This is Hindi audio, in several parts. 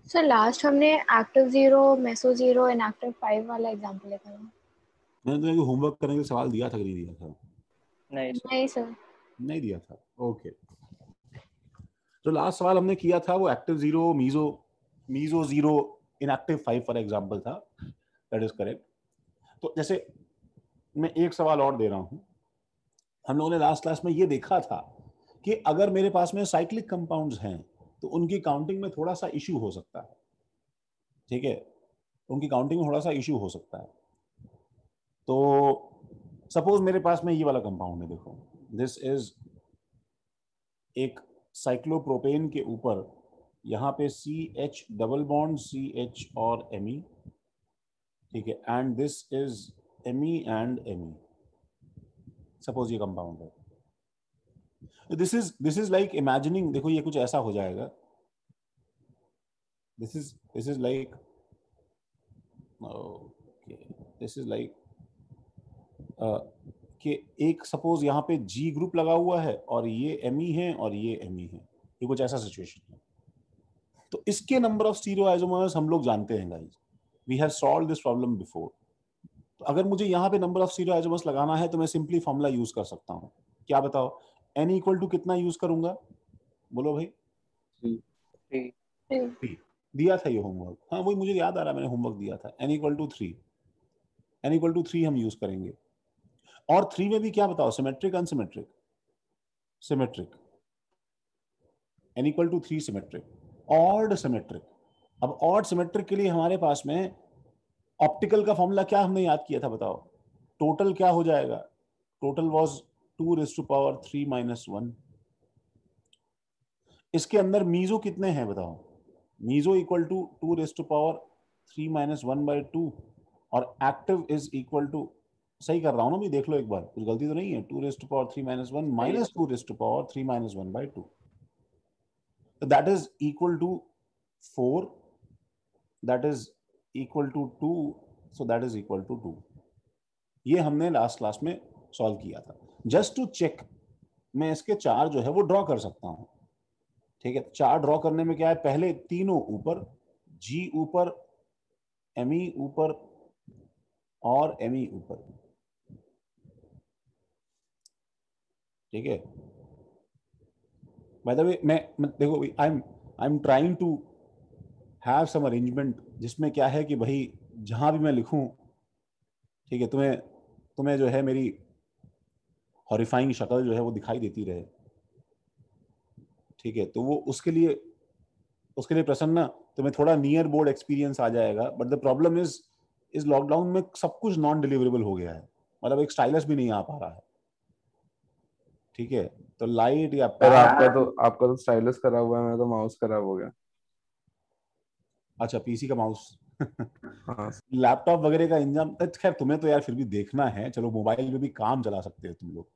सर लास्ट हमने एक्टिव 0, मेसो 0, इनएक्टिव 5 वाला एग्जांपल लिखा था। मैंने तो होमवर्क करने के सवाल दिया था कि नहीं दिया था? नहीं सर। नहीं दिया था। ओके, तो लास्ट सवाल हमने किया था वो active 0, meso 0, inactive 5 for example था। That is correct. तो जैसे मैं एक सवाल और दे रहा हूं। हम लोगों ने लास्ट क्लास में ये देखा था कि अगर मेरे पास में साइक्लिक कंपाउंड्स हैं तो उनकी काउंटिंग में थोड़ा सा इश्यू हो सकता है। ठीक है, उनकी काउंटिंग में थोड़ा सा इश्यू हो सकता है। तो सपोज मेरे पास में ये वाला कंपाउंड है, देखो दिस इज एक साइक्लोप्रोपेन के ऊपर यहाँ पे CH डबल बॉन्ड CH और Me, ठीक है, and this is Me and Me। Suppose ये कंपाउंड है। दिस इज लाइक इमेजिनिंग, देखो ये कुछ ऐसा हो जाएगा। This is like okay, this is like कि एक सपोज यहाँ पे G ग्रुप लगा हुआ है और ये Me है और ये Me है। ये कुछ ऐसा सिचुएशन है। तो इसके नंबर ऑफ स्टीरियो आइसोमर्स हम लोग जानते हैं guys, we have solve this problem before. तो अगर मुझे यहाँ पे नंबर ऑफ स्टीरियो आइसोमर्स लगाना है तो मैं सिंपली फॉर्मूला यूज कर सकता हूँ। क्या बताओ, n इक्वल टू कितना यूज करूंगा? बोलो भाई। 3 दिया था ये होमवर्क। हाँ वही मुझे याद आ रहा है, मैंने होमवर्क दिया था। n equal to 3, n equal to 3 हम यूज करेंगे। और 3 में भी क्या बताओ, symmetric unsymmetric? Symmetric. n equal to 3 symmetric. Odd symmetric. अब ऑड सिमेट्रिक के लिए हमारे पास में ऑप्टिकल का फॉर्मूला क्या हमने याद किया था, बताओ? टोटल क्या हो जाएगा? Total was 2⁻³ - 1। इसके अंदर मीजो कितने हैं बताओ? मीजो इक्वल टू 2⁻³ - 1/2 और एक्टिव इज इक्वल टू, सही कर रहा हूं ना भी, देख लो एक बार, कुछ गलती तो नहीं है? 2⁻³ - 1 माइनस 2⁻³ - 1/2, तो that is equal to 4, that is equal to 2, so that is equal to 2। ये हमने लास्ट क्लास में सॉल्व किया था। जस्ट टू चेक, मैं इसके 4 जो है वो ड्रॉ कर सकता हूं। ठीक है, 4 ड्रॉ करने में क्या है, पहले तीनों ऊपर, G ऊपर, Me ऊपर और Me ऊपर। ठीक है, बाय द वे मैं देखो I am trying to have some arrangement जिसमें क्या है कि भाई जहां भी मैं लिखूं, ठीक है, तुम्हें जो है मेरी हॉरिफाइंग शक्ल जो है वो दिखाई देती रहे। ठीक है, तो वो उसके लिए प्रसन्न, तुम्हें थोड़ा नियर बोर्ड एक्सपीरियंस आ जाएगा। But the problem is lockdown में सब कुछ नॉन डिलीवरेबल हो गया है, मतलब एक स्टाइलस भी नहीं आ पा रहा है। ठीक है, तो लाइट या सर पैड, आपका तो स्टाइलस खराब हुआ है, मेरा तो माउस खराब हो गया। अच्छा पीसी का माउस हाँ लैपटॉप वगैरह का इंजन, खैर तुम्हें तो यार फिर भी देखना है, चलो मोबाइल में भी काम चला सकते हो तुम लोग।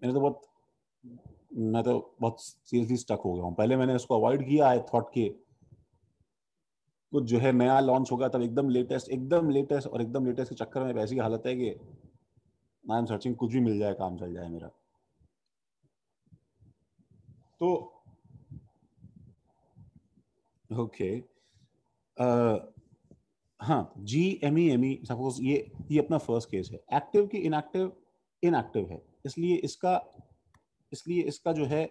मैं तो बहुत सीरियसली स्टक हो गया हूँ। पहले मैंने इसको अवॉइड किया है थॉट के, कुछ जो है नया लॉन्च होगा तब एकदम लेटेस्ट और एकदम लेटेस्ट के चक्कर में ऐसी हालत है कि आई एम सर्चिंग, कुछ भी मिल जाए काम चल जाए मेरा। तो ओके, हाँ Me सपोज ये अपना फर्स्ट केस है। एक्टिव की इनएक्टिव है, इसलिए इसका जो है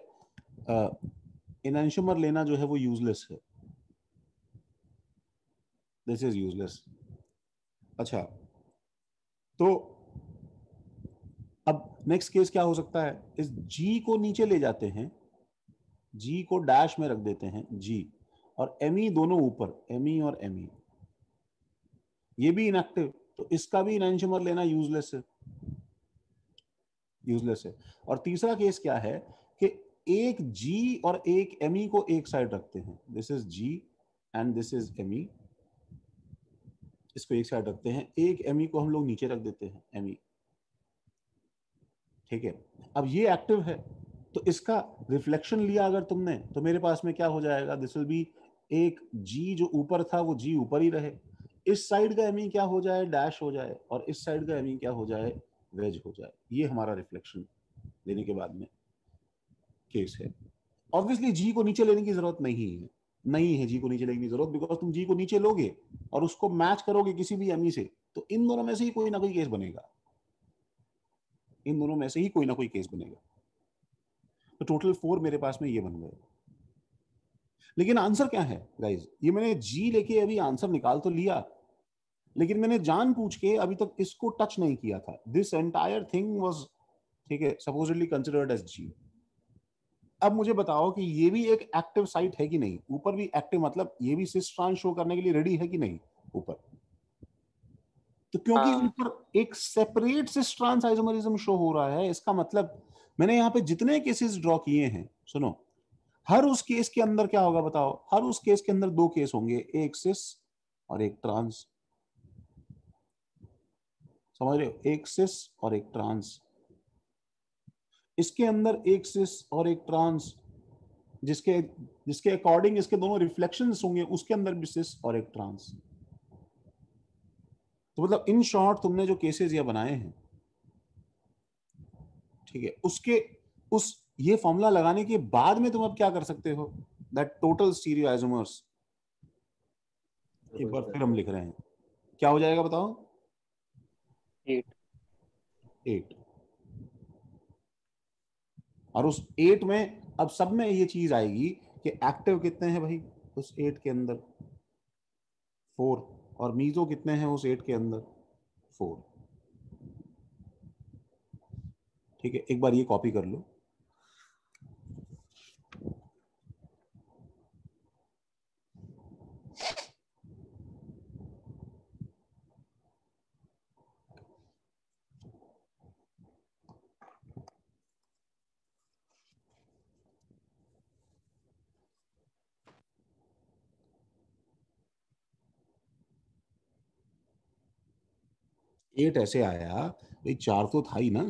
इनैंशोमर लेना जो है वो यूजलेस है। This is useless. अच्छा, तो अब नेक्स्ट केस क्या हो सकता है? इस G को नीचे ले जाते हैं, G को डैश में रख देते हैं, G और Me दोनों ऊपर, Me और Me, ये भी इनएक्टिव, तो इसका भी इनैंशोमर लेना यूजलेस है। और तीसरा केस क्या है कि एक G और एक Me को एक साइड रखते हैं, this is G and this is Me, इसको एक साइड रखते हैं, एक Me को हम लोग नीचे रख देते हैं, Me। ठीक है, अब ये एक्टिव है, तो इसका रिफ्लेक्शन लिया अगर तुमने, तो मेरे पास में क्या हो जाएगा, दिस विल बी, एक G जो ऊपर था वो G ऊपर ही रहे, इस साइड का Me क्या हो जाए, डैश हो जाए, और इस साइड का Me क्या हो जाए, वेज हो जाए। ये हमारा रिफ्लेक्शन लेने के बाद में केस है। ऑब्वियसली G को नीचे लेने की जरूरत नहीं है, नहीं है जी को नीचे लेने की जरूरत, बिकॉज तुम जी को नीचे लोगे और उसको मैच करोगे किसी भी एमी से, तो इन दोनों में से ही कोई ना कोई केस बनेगा, इन दोनों में से ही कोई ना कोई केस बनेगा। तो टोटल 4 मेरे पास में ये बन गए। लेकिन आंसर क्या है गाइज, ये मैंने जी लेके अभी आंसर निकाल तो लिया, लेकिन मैंने जान पूछ के अभी तक इसको टच नहीं किया था। दिस एंटायर थिंग वाज, ठीक है, सपोजिटली कंसिडर्ड एज जी। अब मुझे बताओ कि ये भी एक एक्टिव साइट है कि नहीं, ऊपर भी एक्टिव, मतलब ये भी सिस ट्रांस शो करने के लिए रेडी है कि नहीं ऊपर। तो क्योंकि हाँ ऊपर एक separate cis trans isomerism show हो रहा है, इसका मतलब मैंने यहाँ पे जितने केसेस ड्रॉ किए हैं, सुनो, हर उस केस के अंदर क्या होगा बताओ, हर उस केस के अंदर 2 केस होंगे, एक सिस और एक ट्रांस। समझ रहे हो, एक सिस और एक ट्रांस। इसके अंदर एक सिस और एक ट्रांस, जिसके जिसके अकॉर्डिंग इसके दोनों रिफ्लेक्शंस होंगे, उसके अंदर भी सिस और एक ट्रांस। तो मतलब इन शॉर्ट तुमने जो केसेस ये बनाए हैं, ठीक है, उसके उस ये फॉर्मूला लगाने के बाद में तुम अब क्या कर सकते हो, दैट टोटल स्टीरियो आइसोमर्स, एक बार फिर हम लिख रहे हैं, क्या हो जाएगा बताओ, 8। 8। और उस 8 में अब सब में ये चीज आएगी कि एक्टिव कितने हैं भाई उस 8 के अंदर, 4, और मीजो कितने हैं उस 8 के अंदर, 4। ठीक है, एक बार ये कॉपी कर लो। एट ऐसे आया भाई, 4 तो था ही ना,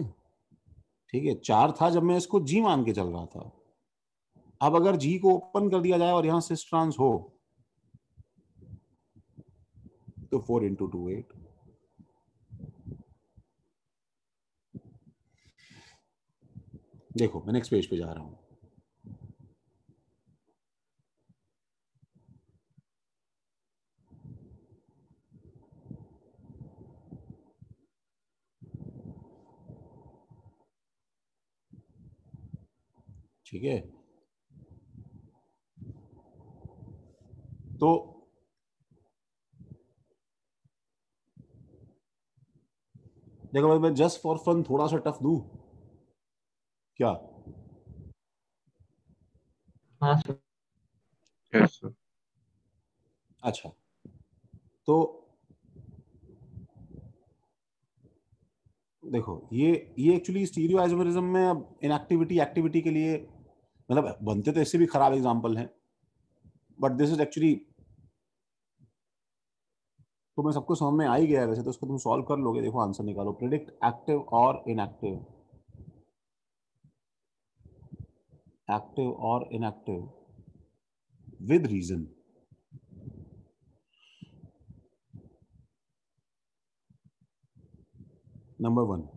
ठीक है, 4 था जब मैं इसको जी मान के चल रहा था। अब अगर जी को ओपन कर दिया जाए और यहां सिस ट्रांस हो, तो 4 इंटू 2 8। देखो मैं नेक्स्ट पेज पे जा रहा हूं। ठीक है, तो देखो भाई, मैं जस्ट फॉर फन थोड़ा सा टफ दूं क्या, हाँ सर। Yes sir. अच्छा, तो देखो ये एक्चुअली स्टीरियो आइसोमेरिज्म में अब इनएक्टिविटी एक्टिविटी के लिए, मतलब बनते तो इससे भी खराब एग्जांपल हैं, बट दिस इज एक्चुअली, तो मैं सबको समझ में आ ही गया है वैसे, तो उसको तुम सॉल्व कर लोगे। देखो आंसर निकालो, प्रिडिक्ट एक्टिव और इनएक्टिव, एक्टिव और inactive with reason. Number 1,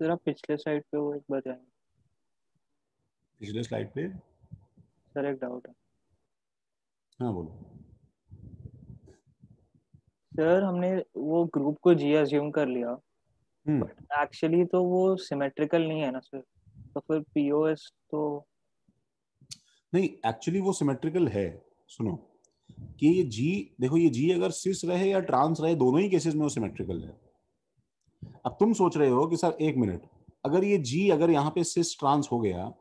sir आप पिछले साइड पे वो एक बार जाएंगे। पिछले स्लाइड पे, सर एक डाउट है। हाँ बोलो। सर हमने वो ग्रुप को जी अज्यूम कर लिया, हम्म, बट एक्चुअली तो वो सिमेट्रिकल नहीं है ना सर, तो फिर पीओएस तो। नहीं एक्चुअली वो सिमेट्रिकल है। सुनो कि ये जी, देखो ये जी अगर सिस रहे या ट्रांस रहे, दोनों ही केसेस में वो सिमेट्रिकल है। अब तुम सोच रहे हो कि सर एक मिनट, अगर ये जी अगर यहाँ पे सिस ट्रांस हो गया,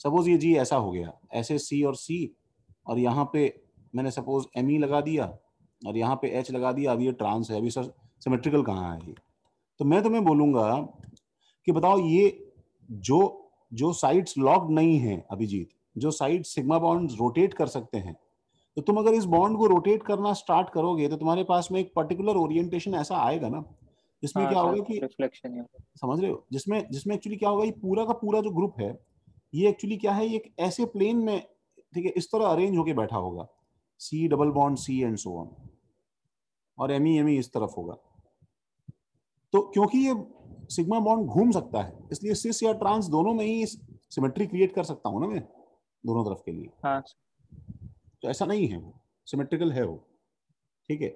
सपोज ये जी ऐसा हो गया, ऐसे सी और सी, और यहाँ पे मैंने सपोज एम ई लगा दिया और यहाँ पे एच लगा दिया, अभी ये ट्रांस है, अभी सर सिमेट्रिकल कहाँ है ये। तो मैं तुम्हें बोलूंगा कि बताओ ये जो जो साइट्स लॉक्ड नहीं है अभिजीत, जो साइड सिग्मा बॉन्ड्स रोटेट कर सकते हैं, तो तुम अगर इस बॉन्ड को रोटेट करना स्टार्ट करोगे तो तुम्हारे पास में एक पर्टिकुलर ओरिएंटेशन ऐसा आएगा ना, जिसमें हाँ क्या सर, होगा कि रिफ्लेक्शन है। समझ रहे हो, जिसमें जिसमें एक्चुअली क्या होगा, ये पूरा का पूरा जो ग्रुप है ये एक्चुअली क्या है, ये एक ऐसे प्लेन में, ठीक है, इस तरह अरेंज होके बैठा होगा, C double bond C and so on, और एम ई इस तरफ होगा। तो क्योंकि ये सिग्मा बॉन्ड घूम सकता है, इसलिए सिस या ट्रांस दोनों में ही सिमेट्री क्रिएट कर सकता हूं ना मैं, दोनों तरफ के लिए। हाँ तो ऐसा नहीं है, वो सिमेट्रिकल है वो, ठीक है।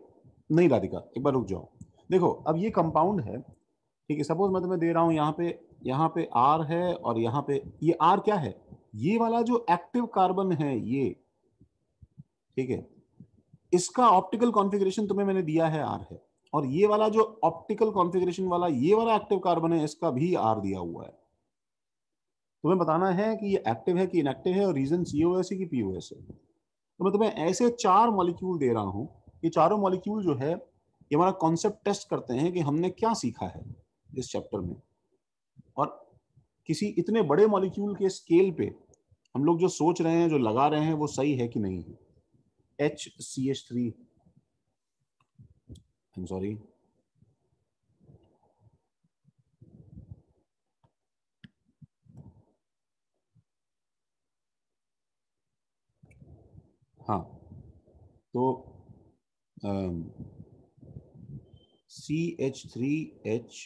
नहीं राधिका, एक बार रुक जाओ, देखो अब ये कंपाउंड है, ठीक है, सपोज मैं तुम्हें दे रहा हूं यहाँ पे आर है, और यहाँ पे ये आर क्या है, ये वाला जो एक्टिव कार्बन है ये, ठीक है, इसका ऑप्टिकल कॉन्फ़िगरेशन तुम्हें मैंने दिया है आर है, और ये वाला जो ऑप्टिकल कॉन्फ़िगरेशन वाला ये वाला एक्टिव कार्बन है, इसका भी आर दिया हुआ है। तुम्हें बताना है कि ये एक्टिव है कि इनएक्टिव है, और रीजन सीओएस है कि पीओएस है। तो मैं तुम्हें ऐसे 4 मॉलिक्यूल दे रहा हूं, ये चारों मॉलिक्यूल जो है ये हमारा कॉन्सेप्ट टेस्ट करते हैं कि हमने क्या सीखा है इस चैप्टर में, और किसी इतने बड़े मॉलिक्यूल के स्केल पे हम लोग जो सोच रहे हैं, जो लगा रहे हैं, वो सही है कि नहीं है। HCH3, आई एम सॉरी, हाँ, तो CH3H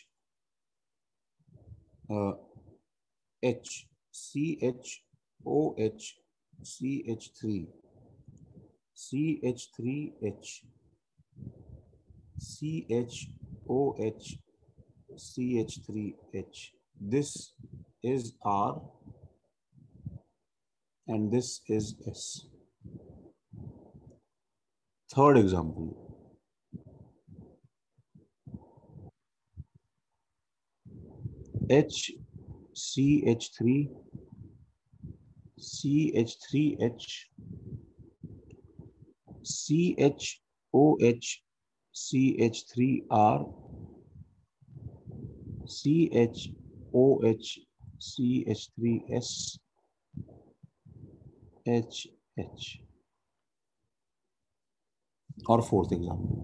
H CHOH CH3 CH3H CHOH CH3H, this is R and this is S. Third example, HCH3 CH3H CHOH CH3R CHOH CH3S HH। और fourth example,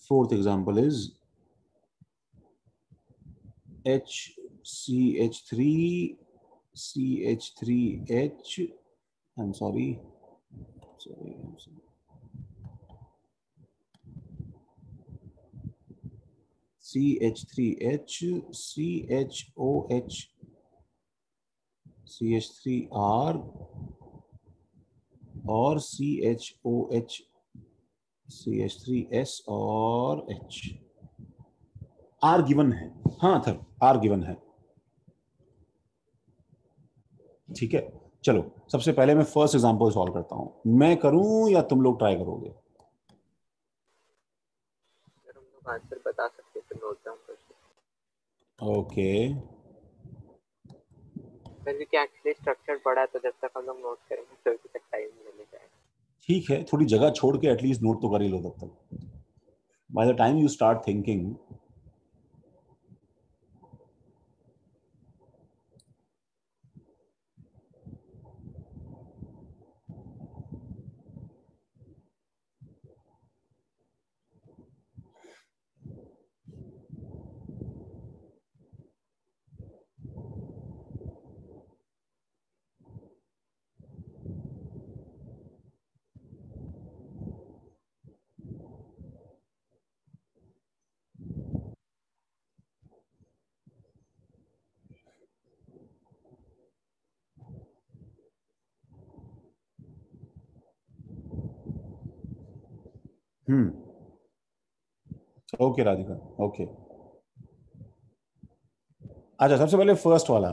fourth example is HCH3 CH3H, I'm sorry, CH3H CHOH CH3R और CHOH CH3S और H। R गिवन है, हाँ था, R गिवन है, ठीक है। चलो सबसे पहले मैं फर्स्ट एग्जांपल सॉल्व करता हूं, मैं करूं या तुम लोग ट्राई करोगे? सर हम लोग आंसर बता सकते हैं, नोट डाउन कर सकते। ओके, सर क्योंकि एक्चुअली स्ट्रक्चर बड़ा है, तो जब तक हम लोग नोट करेंगे तो अभी तक टाइम मिल जाएगा। ठीक है, थोड़ी जगह छोड़ के एटलीस्ट नोट तो कर ही लो तब तक, by the time you start thinking. Okay Radhika, okay. अच्छा सबसे पहले फर्स्ट वाला,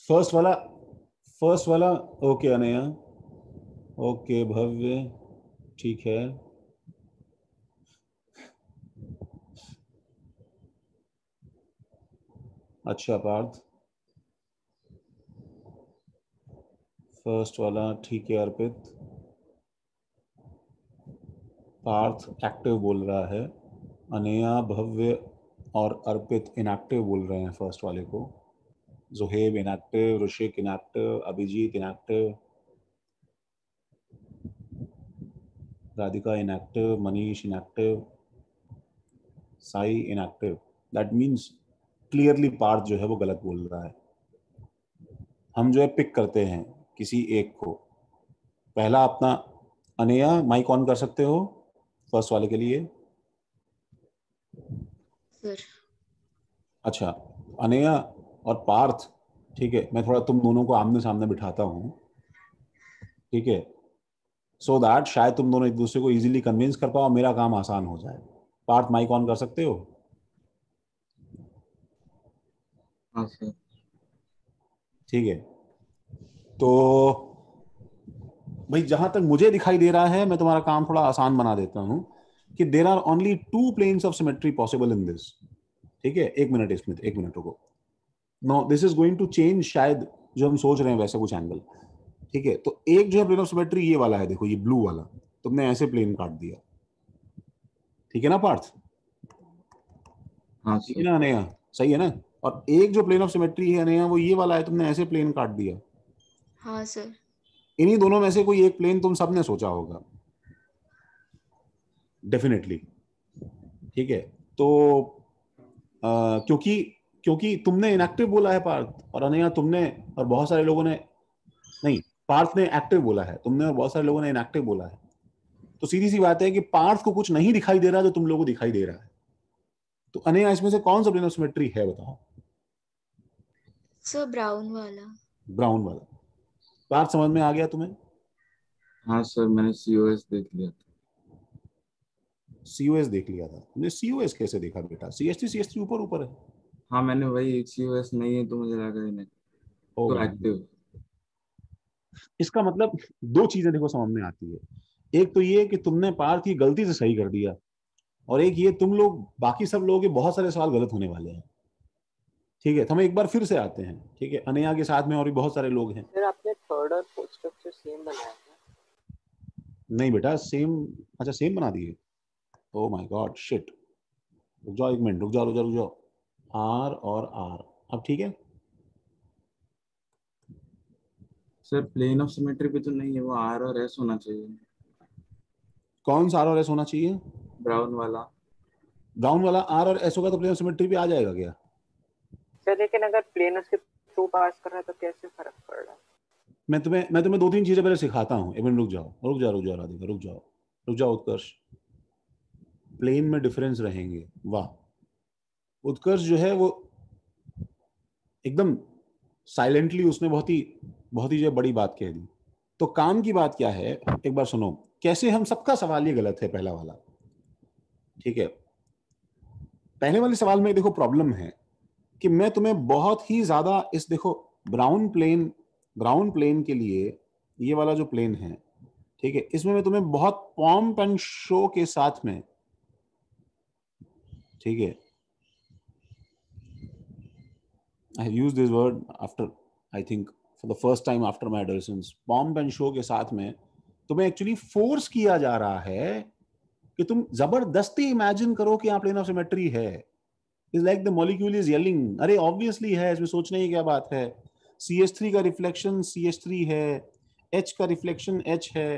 फर्स्ट वाला ओके अनया, ओके भव्य, ठीक है। अच्छा पार्थ, फर्स्ट वाला ठीक है। अर्पित, पार्थ एक्टिव बोल रहा है, अनेया, भव्य और अर्पित इनएक्टिव बोल रहे हैं फर्स्ट वाले को, Zuheb inactive, Rishik inactive, Abhijeet inactive, Radhika inactive, Manish inactive, Sai inactive. That means clearly Parth जो है वो गलत बोल रहा है। हम जो है पिक करते हैं किसी एक को। पहला अपना अनेया, माइक ऑन कर सकते हो फर्स्ट वाले के लिए? सर अच्छा, अनेया और पार्थ, ठीक है, मैं थोड़ा तुम दोनों को आमने सामने बिठाता हूँ, ठीक है, सो दैट शायद तुम दोनों एक दूसरे को इजीली कन्विंस कर पाओ, मेरा काम आसान हो जाए। पार्थ माइक ऑन कर सकते हो? हाँ सर। ठीक है, तो भाई जहां तक मुझे दिखाई दे रहा है, मैं तुम्हारा काम थोड़ा आसान बना देता हूं कि there are only 2 planes of symmetry possible in this. ठीक है, एक मिनट इसमें, एक मिनट रुको। No, this is going to change शायद जो हम सोच रहे हैं वैसे कुछ एंगल। ठीक है, तो एक जो है प्लेन ऑफ सिमेट्री ये वाला है, देखो ये ब्लू वाला, तुमने ऐसे प्लेन काट दिया, ठीक है ना पार्थ? हाँ ठीक है सर। ना अनेया? सही है ना? और एक जो प्लेन ऑफ सिमेट्री है अनेया, वो ये वाला है, तुमने ऐसे प्लेन काट दिया। हाँ सर। इन्हीं दोनों में से कोई एक प्लेन तुम सबने सोचा होगा डेफिनेटली। ठीक है, तो क्योंकि तुमने इनएक्टिव बोला है पार्थ, और अनया तुमने और बहुत सारे लोगों ने, नहीं, पार्थ ने एक्टिव बोला है, तुमने और बहुत सारे लोगों ने इनएक्टिव बोला है, तो सीधी सी बात है कि पार्थ को कुछ नहीं दिखाई दे रहा जो तुम लोगों को दिखाई दे रहा है। तो अनया इसमें से कौन सा प्लेन ऑफ सिमेट्री है बताओ? सर ब्राउन वाला। ब्राउन वाला। पार्थ समझ में आ गया तुम्हें? हाँ सर, मैंने COS देख लिया था। COS देख लिया था तुमने? COS कैसे देखा बेटा? CH3 ऊपर ऊपर है। हाँ, मैंने वही COS नहीं है तो मुझे लगा ही नहीं, तो होगा। एक्टिव। इसका मतलब दो चीजें देखो समझ में आती है। एक तो ये कि तुमने पार्थ की गलती से सही कर दिया, और एक ये तुम लोग, बाकी सब लोगों के बहुत सारे सवाल गलत होने वाले हैं। ठीक है, तो हम एक बार फिर से आते हैं। ठीक है, अनया के साथ में और भी बहुत सारे लोग हैं। सर आपने थर्ड और फोर्थ स्ट्रक्चर सेम बनाया है? नहीं बेटा, सेम, अच्छा सेम बना दिए? Oh my God, shit. रुक जाओ एक मिनट, रुक जाओ रुक जाओ रुक जाओ। आर और आर, अब ठीक है? सर प्लेन ऑफ सिमेट्री पे तो नहीं है, वो R और S होना चाहिए। कौन सा आर और एस होना चाहिए? ब्राउन वाला। ब्राउन वाला आर और एस होगा तो प्लेन ऑफ सिमेट्री पे आ जाएगा क्या? सर लेकिन अगर प्लेन उसके थ्रू पास कर रहा है तो कैसे फर्क पड़ रहा है? मैं तुम्हें दो तीन चीजें पहले सिखाता हूँ। एक मिनट रुक जाओ रुक जाओ रुक जाओ राधिका, रुक जाओ रुक जाओ उत्कर्ष। प्लेन में डिफरेंस रहेंगे, वाह। उत्कर्ष जो है वो एकदम साइलेंटली उसने बहुत ही जो बड़ी बात कह दी। तो काम की बात क्या है, एक बार सुनो। कैसे हम सबका सवाल ये गलत है, पहला वाला। ठीक है, पहले वाले सवाल में देखो प्रॉब्लम है कि मैं तुम्हें बहुत ही ज्यादा इस, देखो ब्राउन प्लेन के लिए ये वाला जो प्लेन है, ठीक है, इसमें मैं तुम्हें बहुत पॉम्प एंड शो के साथ में, ठीक है, I have used this word after, I think, for the first time after my adolescence. Pomp and show के साथ में तुम्हें एक्चुअली फोर्स किया जा रहा है कि तुम जबरदस्ती इमेजिन करो कि यहाँ प्लेन ऑफ सिमेट्री है। Is like the molecule is yelling, अरे ऑब्वियसली है, इसमें सोचने की क्या बात है। CH3 का रिफ्लेक्शन CH3 है, H का रिफ्लेक्शन H है।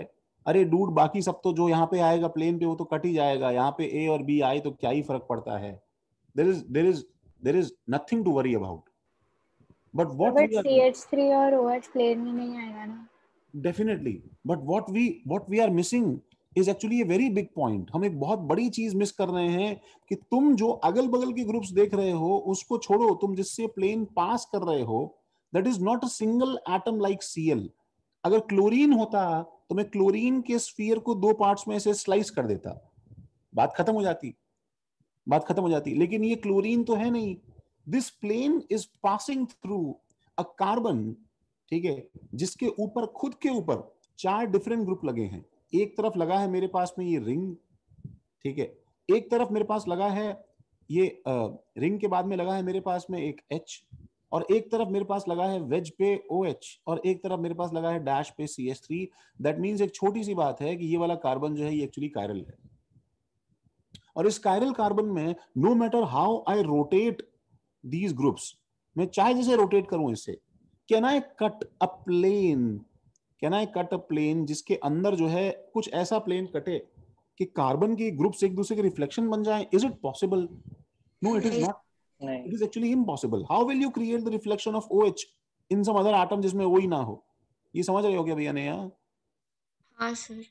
अरे डूड, बाकी सब तो जो यहाँ पे आएगा प्लेन पे वो तो कट ही जाएगा, यहाँ पे A और B आए तो क्या ही फर्क पड़ता है। there is nothing to worry about. But what but we are CH3 और OH प्लेन में नहीं आएगा ना? definitely, but what we are missing is actually a very big point. हम एक बहुत बड़ी चीज मिस कर रहे हैं कि तुम जो अगल बगल के ग्रुप्स देख रहे हो उसको छोड़ो, तुम जिससे प्लेन पास कर रहे हो that is not a single atom like Cl. अगर क्लोरीन होता तो मैं क्लोरीन के स्फीयर को दो पार्ट्स में से स्लाइस कर देता, बात खत्म हो जाती। लेकिन ये क्लोरीन तो है नहीं। This plane is passing through a carbon, ठीक है, जिसके ऊपर, खुद के ऊपर 4 डिफरेंट ग्रुप लगे हैं। एक तरफ लगा है मेरे पास में ये रिंग, ठीक है, एक तरफ मेरे पास लगा है ये रिंग के बाद में लगा है मेरे पास में एक H, और एक तरफ मेरे पास लगा है वेज पे OH, और एक तरफ मेरे पास लगा है डैश पे CH3। दैट मीन्स एक छोटी सी बात है कि ये वाला कार्बन जो है ये एक्चुअली कायरल है। और इस कायरल कार्बन में no matter how I rotate these groups, मैं चाहे जैसे रोटेट करूं इससे, can I cut a plane, can I cut a plane जिसके अंदर जो है कुछ ऐसा प्लेन कटे कि कार्बन के ग्रुप्स एक दूसरे के रिफ्लेक्शन बन जाएं? Is it possible? No, it is नहीं। नॉट. नहीं. It is actually impossible. How will you create the reflection of OH in some other atom जिसमें OH ना हो? ये समझ रहे हो क्या भैया नेहा? हाँ सर।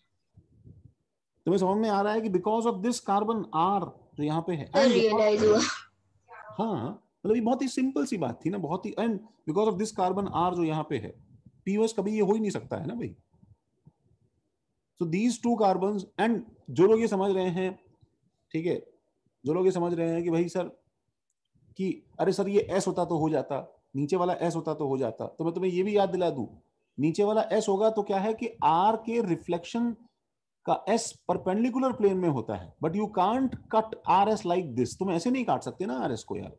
तुम्हें समझ में आ रहा है कि because of this carbon R जो यहाँ पे है, सर रियलाइज हुआ। हाँ मतलब ये बहुत ही सिंपल सी बात थी ना, बहुत ही, and because of this carbon R जो यहाँ पे है, POS कभी ये हो ही नहीं सकता है ना भाई. So these two carbons, and जो लोग ये समझ रहे हैं, ठीक है, जो लोग ये समझ रहे हैं कि भाई सर कि अरे सर ये S होता तो हो जाता, नीचे वाला S होता तो हो जाता, तो मैं तुम्हें ये भी याद दिला दूं, नीचे वाला S होगा तो क्या है कि R के रिफ्लेक्शन का S परपेंडिकुलर प्लेन में होता है, but you can't cut RS like this. तुम ऐसे नहीं काट सकते ना RS को यार.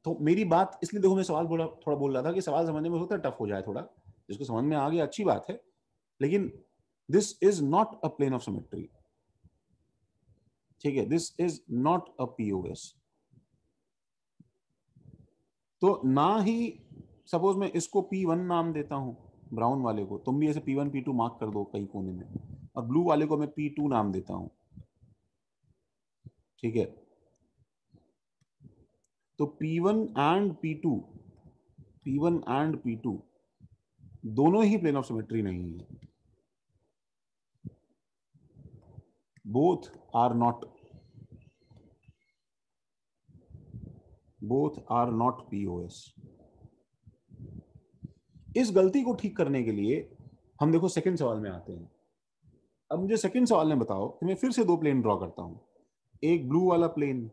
तो मेरी बात इसलिए, देखो मैं सवाल थोड़ा बोल रहा था कि सवाल समझने में होता है टफ हो जाए थोड़ा, जिसको समझ में आ गया अच्छी बात है, लेकिन this is not a plane of symmetry. ठीक है, this is not a POS. तो ना ही, सपोज मैं इसको P1 नाम देता हूं, ब्राउन वाले को, तुम भी ऐसे P1 P2 मार्क कर दो कहीं कोने में, और ब्लू वाले को मैं P2 नाम देता हूं. ठीक है, तो P1 and P2, P1 and P2 दोनों ही प्लेन ऑफ सिमेट्री नहीं है. Both are not, both are not POS. इस गलती को ठीक करने के लिए हम देखो सेकंड सवाल में आते हैं. अब मुझे सेकंड सवाल में बताओ कि मैं फिर से दो प्लेन ड्रॉ करता हूं, एक ब्लू वाला प्लेन,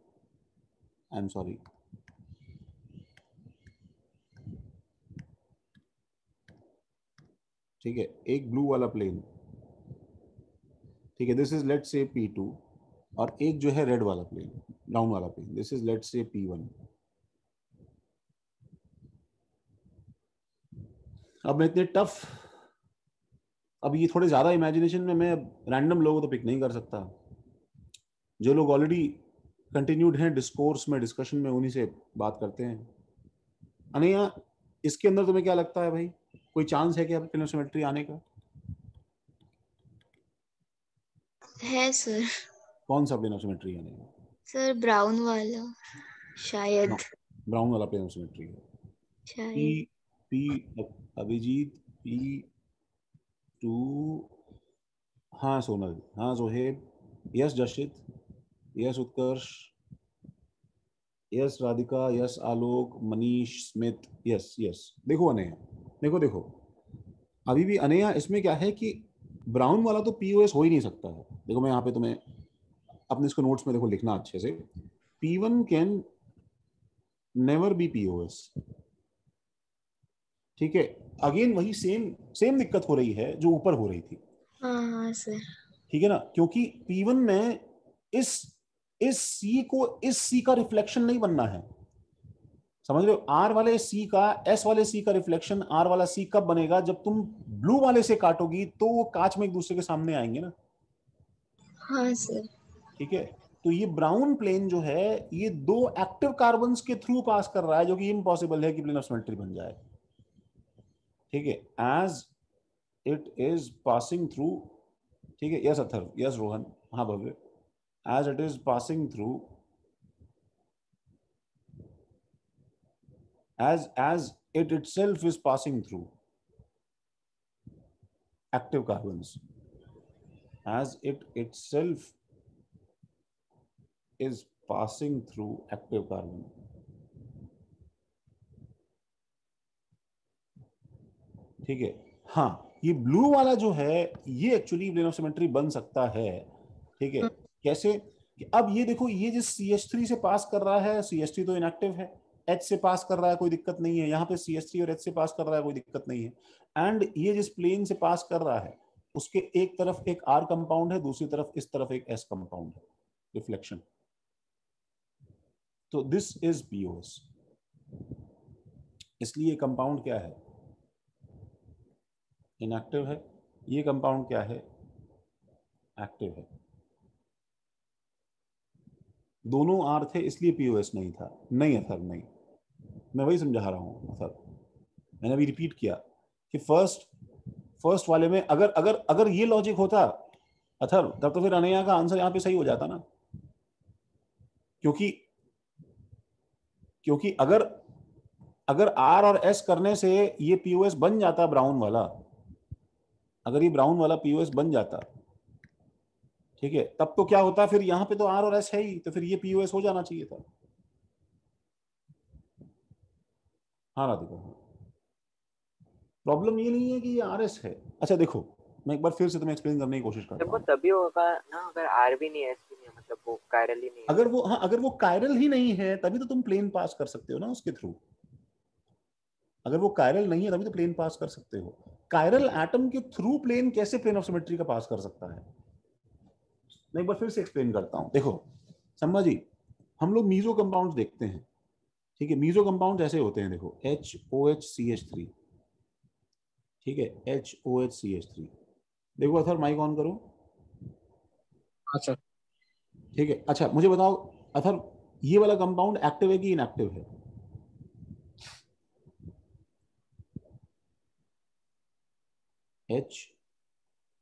आई एम सॉरी, ठीक है, एक ब्लू वाला प्लेन, ठीक है, दिस इज लेट्स से P2, और एक जो है रेड वाला प्लेन, ब्राउन वाला plane, this is let's say P1. अब मैं इतने टफ, अब ये थोड़े ज्यादा इमेजिनेशन में मैं रैंडम लोगों तो पिक नहीं कर सकता. जो लोग ऑलरेडी कंटिन्यूड हैं डिस्कोर्स में, डिस्कशन में, उन्हीं से बात करते हैं. अनैया, इसके अंदर तुम्हें क्या लगता है भाई, कोई चांस है क्या प्लेन ऑफ सिमेट्री आने का? है सर। कौन सा प्लेन ऑफ सिमेट्री आने का? सर ब्राउन वाला शायद। ब्राउन वाला प्लेन ऑफ सिमेट्री है. पी शायद। पी अभिजीत, P2, हाँ सोनल, हाँ जोहेब, यस जशित, यस उत्कर्ष, यस राधिका, यस आलोक, मनीष, स्मिथ, यस यस. देखो अनैया, देखो देखो, अभी भी अनैया इसमें क्या है कि ब्राउन वाला तो POS हो ही नहीं सकता है. देखो मैं यहाँ पे तुम्हें अपने इसको नोट्स में देखो लिखना अच्छे से, P1 can never be POS. ठीक है, अगेन वही सेम दिक्कत हो रही है जो ऊपर हो रही थी. हाँ हाँ सर। ठीक है ना, क्योंकि P1 में इस C को इस C का रिफ्लेक्शन नहीं बनना है. समझ रहे हो? R वाले C का S वाले C का रिफ्लेक्शन R वाला C कब बनेगा? जब तुम ब्लू वाले से काटोगी तो वो कांच में एक दूसरे के सामने आएंगे ना. हाँ सर। ठीक है, तो ये ब्राउन प्लेन जो है ये दो एक्टिव कार्बन्स के थ्रू पास कर रहा है, जो कि इम्पॉसिबल है कि प्लेन ऑफ सिमेट्री बन जाए. ठीक है, as it is passing through. ठीक है, यस अथर्व, यस रोहन, हाँ Bhavya, as it is passing through, as it itself is passing through active carbons, as it itself is passing through active carbon. ठीक है, हाँ, ये ब्लू वाला जो है ये एक्चुअली प्लेन ऑफ सिमेट्री बन सकता है. ठीक है, कैसे कि अब ये देखो, ये जिस CH3 से पास कर रहा है, CH3 तो इनएक्टिव है, H से पास कर रहा है कोई दिक्कत नहीं है, यहाँ पे CH3 और H से पास कर रहा है कोई दिक्कत नहीं है. एंड ये जिस प्लेन से पास कर रहा है उसके एक तरफ एक R कंपाउंड है, दूसरी तरफ इस तरफ एक S कंपाउंड है, रिफ्लेक्शन. तो दिस इज POS. इसलिए कंपाउंड क्या है? इनएक्टिव है. ये कंपाउंड क्या है? एक्टिव है। दोनों आर थे इसलिए पीओएस नहीं था। नहीं अथर, नहीं, मैं वही समझा रहा हूँ अथर। मैंने अभी रिपीट किया कि फर्स्ट वाले में अगर अगर अगर ये लॉजिक होता अथर, तब तो फिर अनया का आंसर यहाँ पे सही हो जाता ना, क्योंकि क्योंकि अगर अगर आर और एस करने से ये पीओएस बन जाता ब्राउन वाला, अगर ये ब्राउन वाला पीओएस बन जाता, ठीक है, तब तो क्या होता, फिर यहाँ पे तो आर और एस है ही, तो फिर ये पीओएस हो जाना चाहिए था। हाँ राधिका, प्रॉब्लम ये नहीं है कि ये आर एस है। अच्छा देखो, मैं एक बार फिर से तुम्हें एक्सप्लेन करने की कोशिश करता जब वो हूँ। तभी होगा ना अगर आर भी नहीं है, एस भी नहीं है, मतलब वो कायरल ही नहीं है। अगर वो, हाँ, अगर वो कायरल ही नहीं है तभी तो तुम प्लेन पास कर सकते हो ना उसके थ्रू। अगर वो कायरल नहीं है तभी तो प्लेन पास कर सकते हो। कायरल एटम के थ्रू प्लेन कैसे प्लेन ऑफ सिमेट्री का पास कर सकता है? मैं एक बार फिर से एक्सप्लेन करता हूं। देखो सम्मा जी, हम लोग मीजो कंपाउंड्स देखते हैं, ठीक है। मीजो कंपाउंड ऐसे होते हैं, देखो HOHCH3, ठीक है, HOHCH3। देखो अथर, माइक ऑन करो। अच्छा, ठीक है, अच्छा मुझे बताओ अथर, ये वाला कंपाउंड एक्टिव है कि इनएक्टिव है?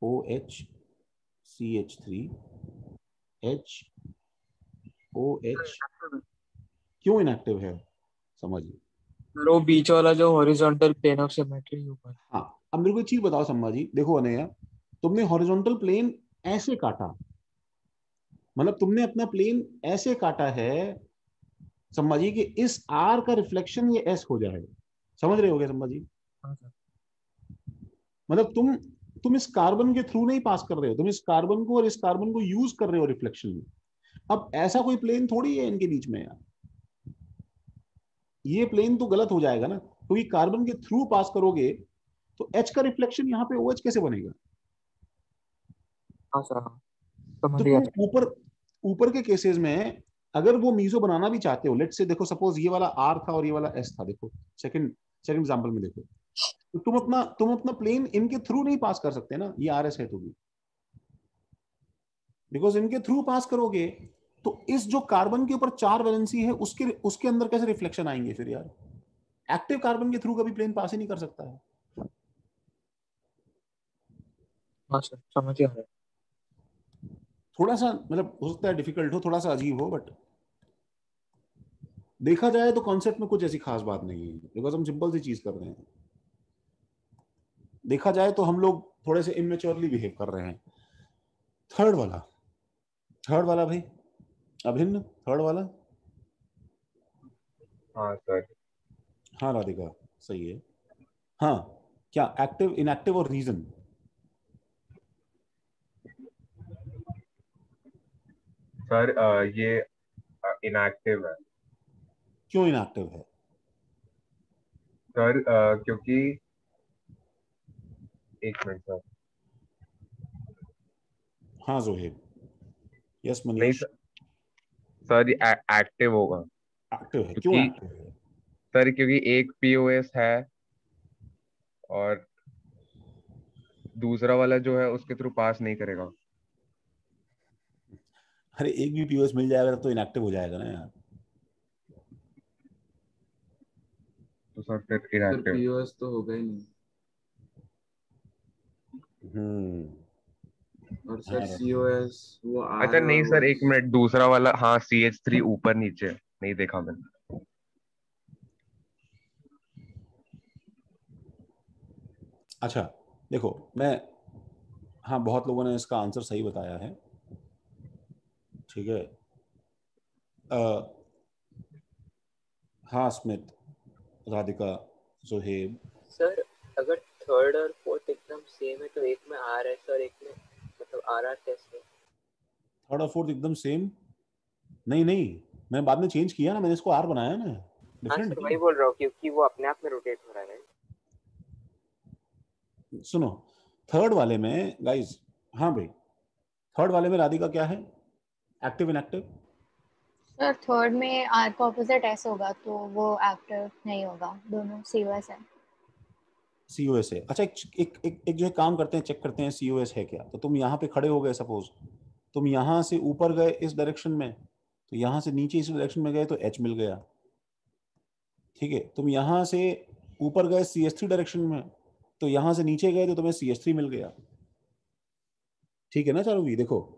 HOHCH3 HOH, क्यों इनएक्टिव है समझिए? वो बीच वाला जो हॉरिजॉन्टल प्लेन ऑफ सिमेट्री ऊपर। हाँ, अब मेरे को एक चीज बताओ सम्मा जी, देखो अनया, तुमने हॉरिजॉन्टल प्लेन ऐसे काटा, मतलब तुमने अपना प्लेन ऐसे काटा है सम्मा जी कि इस आर का रिफ्लेक्शन ये एस हो जाएगा। समझ रहे हो क्या सम्मा जी? हाँ सर। मतलब तुम इस कार्बन के थ्रू नहीं पास कर रहे हो, तुम इस कार्बन को और इस कार्बन को यूज कर रहे हो रिफ्लेक्शन में। अब ऐसा कोई प्लेन थोड़ी है इनके बीच में यार, ये प्लेन तो गलत हो जाएगा ना, क्योंकि कार्बन के थ्रू पास करोगे तो एच का रिफ्लेक्शन यहाँ पे OH कैसे बनेगा? हाँ सर, हाँ समझ तो गया तुम सर। ऊपर ऊपर के केसेस में अगर वो मीजो बनाना भी चाहते हो, लेट से देखो सपोज ये वाला आर था और ये वाला एस था, देखो सेकंड सेकंड एग्जांपल में देखो, तो तुम अपना प्लेन इनके थ्रू नहीं पास कर सकते ना, ये आर एस है तो भी, बिकॉज इनके थ्रू पास करोगे तो इस जो कार्बन के ऊपर 4 वैलेंसी है उसके उसके अंदर कैसे रिफ्लेक्शन आएंगे फिर यार? एक्टिव कार्बन के थ्रू कभी प्लेन पास ही नहीं कर सकता है। हाँ सर, समझ गया सर। थोड़ा सा मतलब हो सकता है डिफिकल्ट हो, थोड़ा सा अजीब हो, बट देखा जाए तो कॉन्सेप्ट में कुछ ऐसी खास बात नहीं है, बिकॉज हम सिंपल सी चीज कर रहे हैं। देखा जाए तो हम लोग थोड़े से इमेच्योरली बिहेव कर रहे हैं। थर्ड वाला, थर्ड वाला भाई अभिन्न, थर्ड वाला। हाँ सर। हाँ राधिका, सही है। हाँ, क्या एक्टिव इनएक्टिव और रीजन? सर ये इनएक्टिव है क्यों इनएक्टिव है? सर, क्योंकि एक मिनट सर। हाँ जोहेब, यस नहीं मनीष। सर, सर ये एक्टिव होगा एक्टिव है, क्यों क्योंकि एक्टिव है? सर क्योंकि एक पीओएस है और दूसरा वाला जो है उसके थ्रू पास नहीं करेगा। अरे एक भी पीओएस मिल जाएगा तो इनएक्टिव हो जाएगा ना यार। तो सर फिर सर इनएक्टिव। पीओएस तो होगा ही नहीं। और सर हाँ सीओएस वो आर अच्छा है नहीं और वो सर, एक मिनट, दूसरा वाला हाँ CH3 ऊपर नीचे नहीं देखा मैंने। अच्छा देखो, मैं, हाँ बहुत लोगों ने इसका आंसर सही बताया है, ठीक है। हाँ स्मिथ, राधिका, जोहेब। सर अगर थर्ड और फोर्थ एकदम सेम है तो एक में आर है सर, एक में मतलब आर आर कैसे? थर्ड और फोर्थ एकदम सेम? नहीं नहीं, मैं बाद में चेंज किया ना, मैंने इसको आर बनाया ना, हाँ डिफरेंट सर है। वही बोल रहा हूँ क्योंकि वो अपने आप में रोटेट हो रहा है। सुनो, थर्ड वाले में गाइस, हाँ भाई, थर्ड वाले में राधिका क्या है, एक्टिव इनएक्टिव? सर थर्ड में आर का ऑपोजिट एस होगा तो वो एक्टिव नहीं होगा, दोनों सीओएस है। COS है। अच्छा, एक जो है काम करते हैं, चेक करते हैं COS है क्या। तो तुम यहाँ पे खड़े हो गए, सपोज तुम यहाँ से ऊपर गए इस डायरेक्शन में, तो यहाँ से नीचे इस डायरेक्शन में गए तो H मिल गया। ठीक है, तुम यहाँ से ऊपर गए CH3 डायरेक्शन में, तो यहाँ से नीचे गए तो तुम्हें CH3 मिल गया। ठीक है ना चारू भी, देखो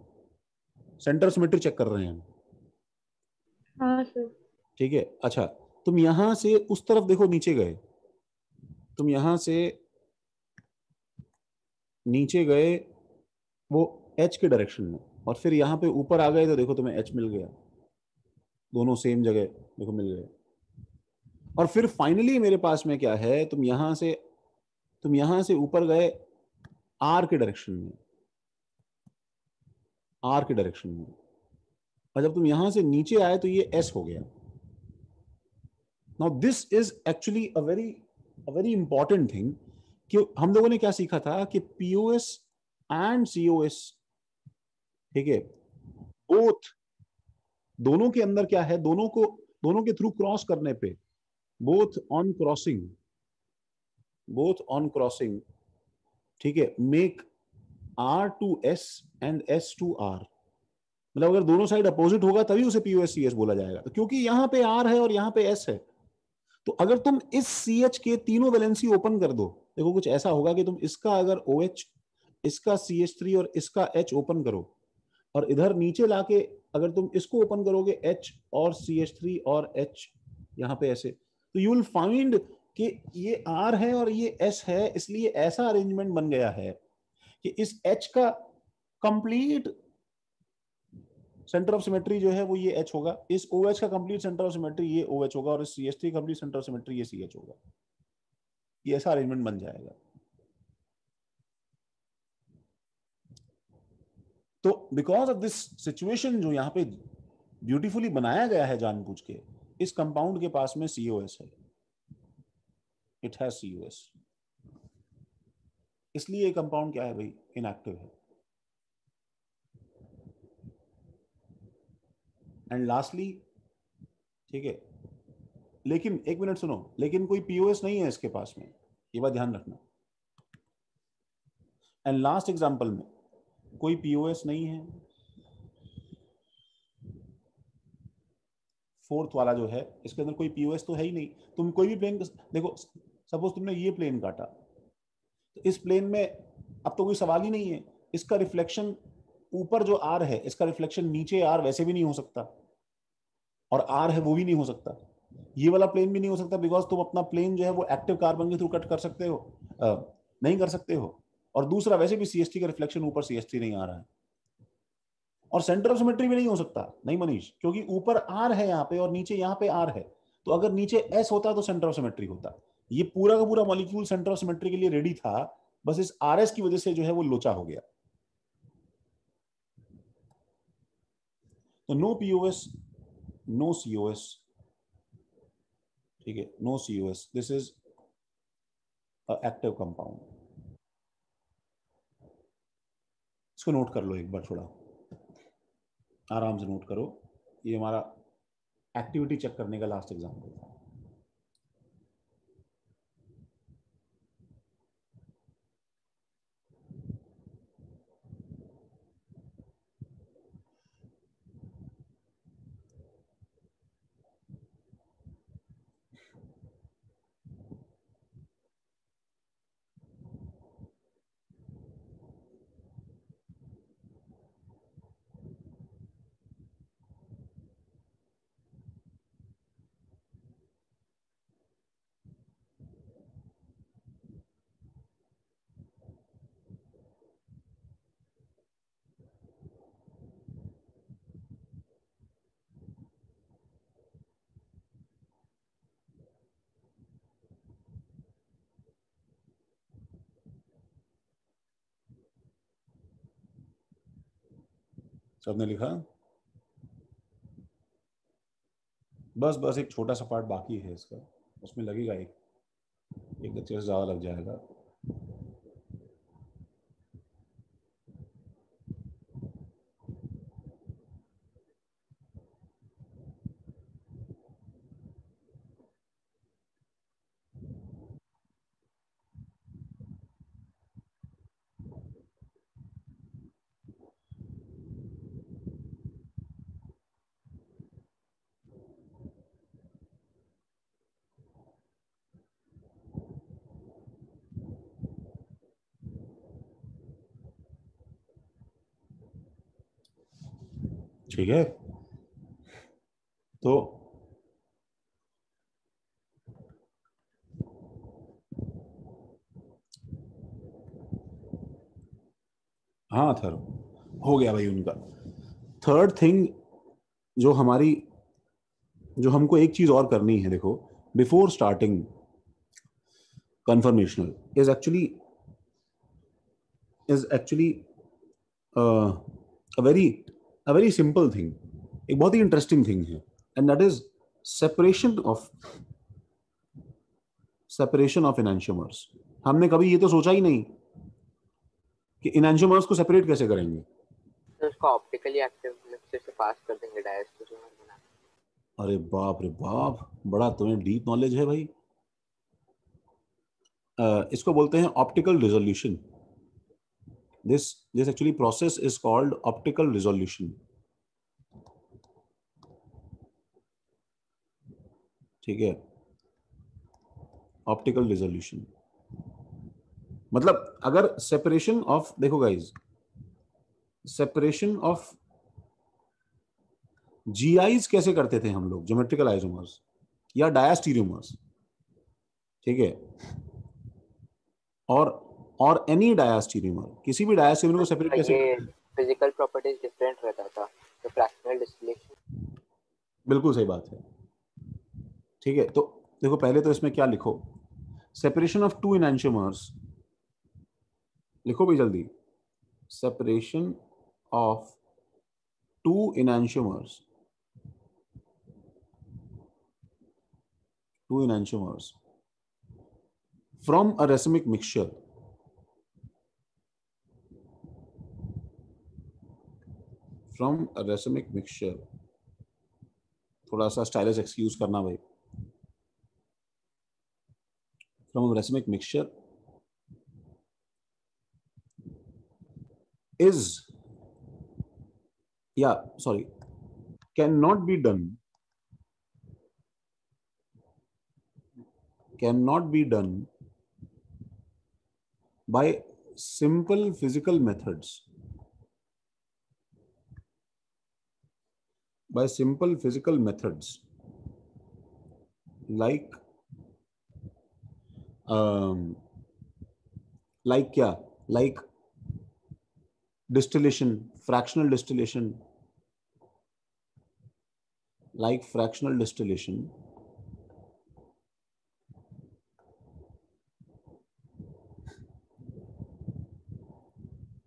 सेंटर सिमेट्री चेक कर रहे हैं हम। हाँ सर। ठीक है, अच्छा तुम यहाँ से उस तरफ देखो, नीचे गए, तुम यहाँ से नीचे गए वो H के डायरेक्शन में, और फिर यहाँ पे ऊपर आ गए तो देखो तुम्हें H मिल गया, दोनों सेम जगह देखो मिल गए। और फिर फाइनली मेरे पास में क्या है, तुम यहाँ से ऊपर गए R के डायरेक्शन में, R के डायरेक्शन में, और जब तुम यहां से नीचे आए तो ये S हो गया। Now this is actually a very important thing, कि हम लोगों ने क्या सीखा था कि POS एंड COS, ठीक है, बोथ दोनों के अंदर क्या है, दोनों के थ्रू क्रॉस करने पे, बोथ ऑन क्रॉसिंग, ठीक है, make R to S and S to R। मतलब अगर दोनों साइड अपोजिट होगा तभी उसे POS CS बोला जाएगा। तो क्योंकि यहां पे R है और यहां पे S है, तो अगर तुम इस CH के तीनों वैलेंसी ओपन कर दो, देखो कुछ ऐसा होगा कि तुम इसका अगर OH, इसका CH3 और इसका H ओपन करो, और इधर नीचे लाके अगर तुम इसको ओपन करोगे H और CH3 और H यहाँ पे ऐसे, तो यू विल फाइंड कि ये R है और ये S है। इसलिए ऐसा अरेंजमेंट बन गया है कि इस H का कंप्लीट सेंटर ऑफ सिमेट्री जो है वो ये H होगा, इस OH का कंप्लीट सेंटर ऑफ सिमेट्री ये OH होगा, और इस CH3 complete centre of symmetry ये CH होगा। ये ऐसा अरेंजमेंट बन जाएगा। तो बिकॉज ऑफ दिस सिचुएशन जो यहाँ पे ब्यूटीफुली बनाया गया है जानबूझ के, इस कंपाउंड के पास में COS है, इट हैज COS, इसलिए ये कंपाउंड क्या है भाई, इनएक्टिव है। एंड लास्टली, ठीक है, लेकिन एक मिनट सुनो, लेकिन कोई POS नहीं है इसके पास में, ये बात ध्यान रखना। एंड लास्ट एग्जांपल में कोई POS नहीं है, फोर्थ वाला जो है इसके अंदर कोई POS तो है ही नहीं। तुम कोई भी प्लेन देखो, सपोज तुमने ये प्लेन काटा, तो इस प्लेन में अब तो कोई सवाल ही नहीं है, इसका रिफ्लेक्शन ऊपर जो R है, इसका रिफ्लेक्शन नीचे R वैसे भी नहीं हो सकता, और R है वो भी नहीं हो सकता, ये वाला प्लेन भी नहीं हो सकता, बिकॉज तुम अपना प्लेन जो है वो एक्टिव कार्बन के थ्रू कट कर सकते हो, नहीं कर सकते हो। और दूसरा, वैसे भी CH3 का रिफ्लेक्शन ऊपर CH3 नहीं आ रहा है, और सेंटर ऑफ सिमेट्री भी नहीं हो सकता, नहीं मनीष, क्योंकि ऊपर R है यहाँ पे और नीचे यहाँ पे R है। तो अगर नीचे S होता तो सेंटर ऑफ सिमेट्री होता। ये पूरा का पूरा मॉलिक्यूल सेंटर ऑफ सिमेट्री के लिए रेडी था, बस इस RS की वजह से जो है वो लोचा हो गया। तो नो POS, नो COS, ठीक है, no COS, this is active compound. इसको नोट कर लो एक बार, थोड़ा आराम से नोट करो। ये हमारा एक्टिविटी चेक करने का लास्ट एग्जाम्पल था। सबने लिखा? बस बस एक छोटा सा पार्ट बाकी है इसका, उसमें लगेगा एक अच्छे से ज्यादा लग जाएगा। ठीक है, तो हाँ थर हो गया भाई उनका। थर्ड थिंग जो हमारी, जो हमको एक चीज और करनी है, देखो, before starting conformational is actually a very simple thing, एक बहुत ही इंटरेस्टिंग थिंग है, and that is separation of enantiomers. हमने कभी ये तो सोचा ही नहीं कि इनैंशियोमर्स को सेपरेट कैसे करेंगे। तो उसको ऑप्टिकली एक्टिव मिक्सर से पास कर देंगे डायस्टेरियोमर बना। अरे बाप रे बाप, बड़ा तुम्हें डीप नॉलेज है भाई। इसको बोलते हैं optical resolution. this actually process is called optical resolution। ठीक है, ऑप्टिकल रिजोल्यूशन मतलब अगर सेपरेशन ऑफ, देखो गाइज, सेपरेशन ऑफ जीआईज कैसे करते थे हम लोग, ज्योमेट्रिकल आइसोमर्स या डायास्टीरियोमर्स, ठीक है, और एनी डायास्टीरियोमर, किसी भी डायास्टीरियोमर को सेपरेट कैसे ये करते हैं? फिजिकल प्रॉपर्टीज डिफरेंट रहता था, तो फ्रैक्शनल डिस्टिलेशन। बिल्कुल सही बात है। ठीक है, तो देखो पहले तो इसमें क्या लिखो, सेपरेशन ऑफ टू इनैंशियोमर्स, लिखो भी जल्दी, separation of two enantiomers from a racemic mixture, थोड़ा सा स्टाइलिश एक्सक्यूज करना भाई, from a racemic mixture is, cannot be done by simple physical methods, like क्या, like distillation, fractional distillation,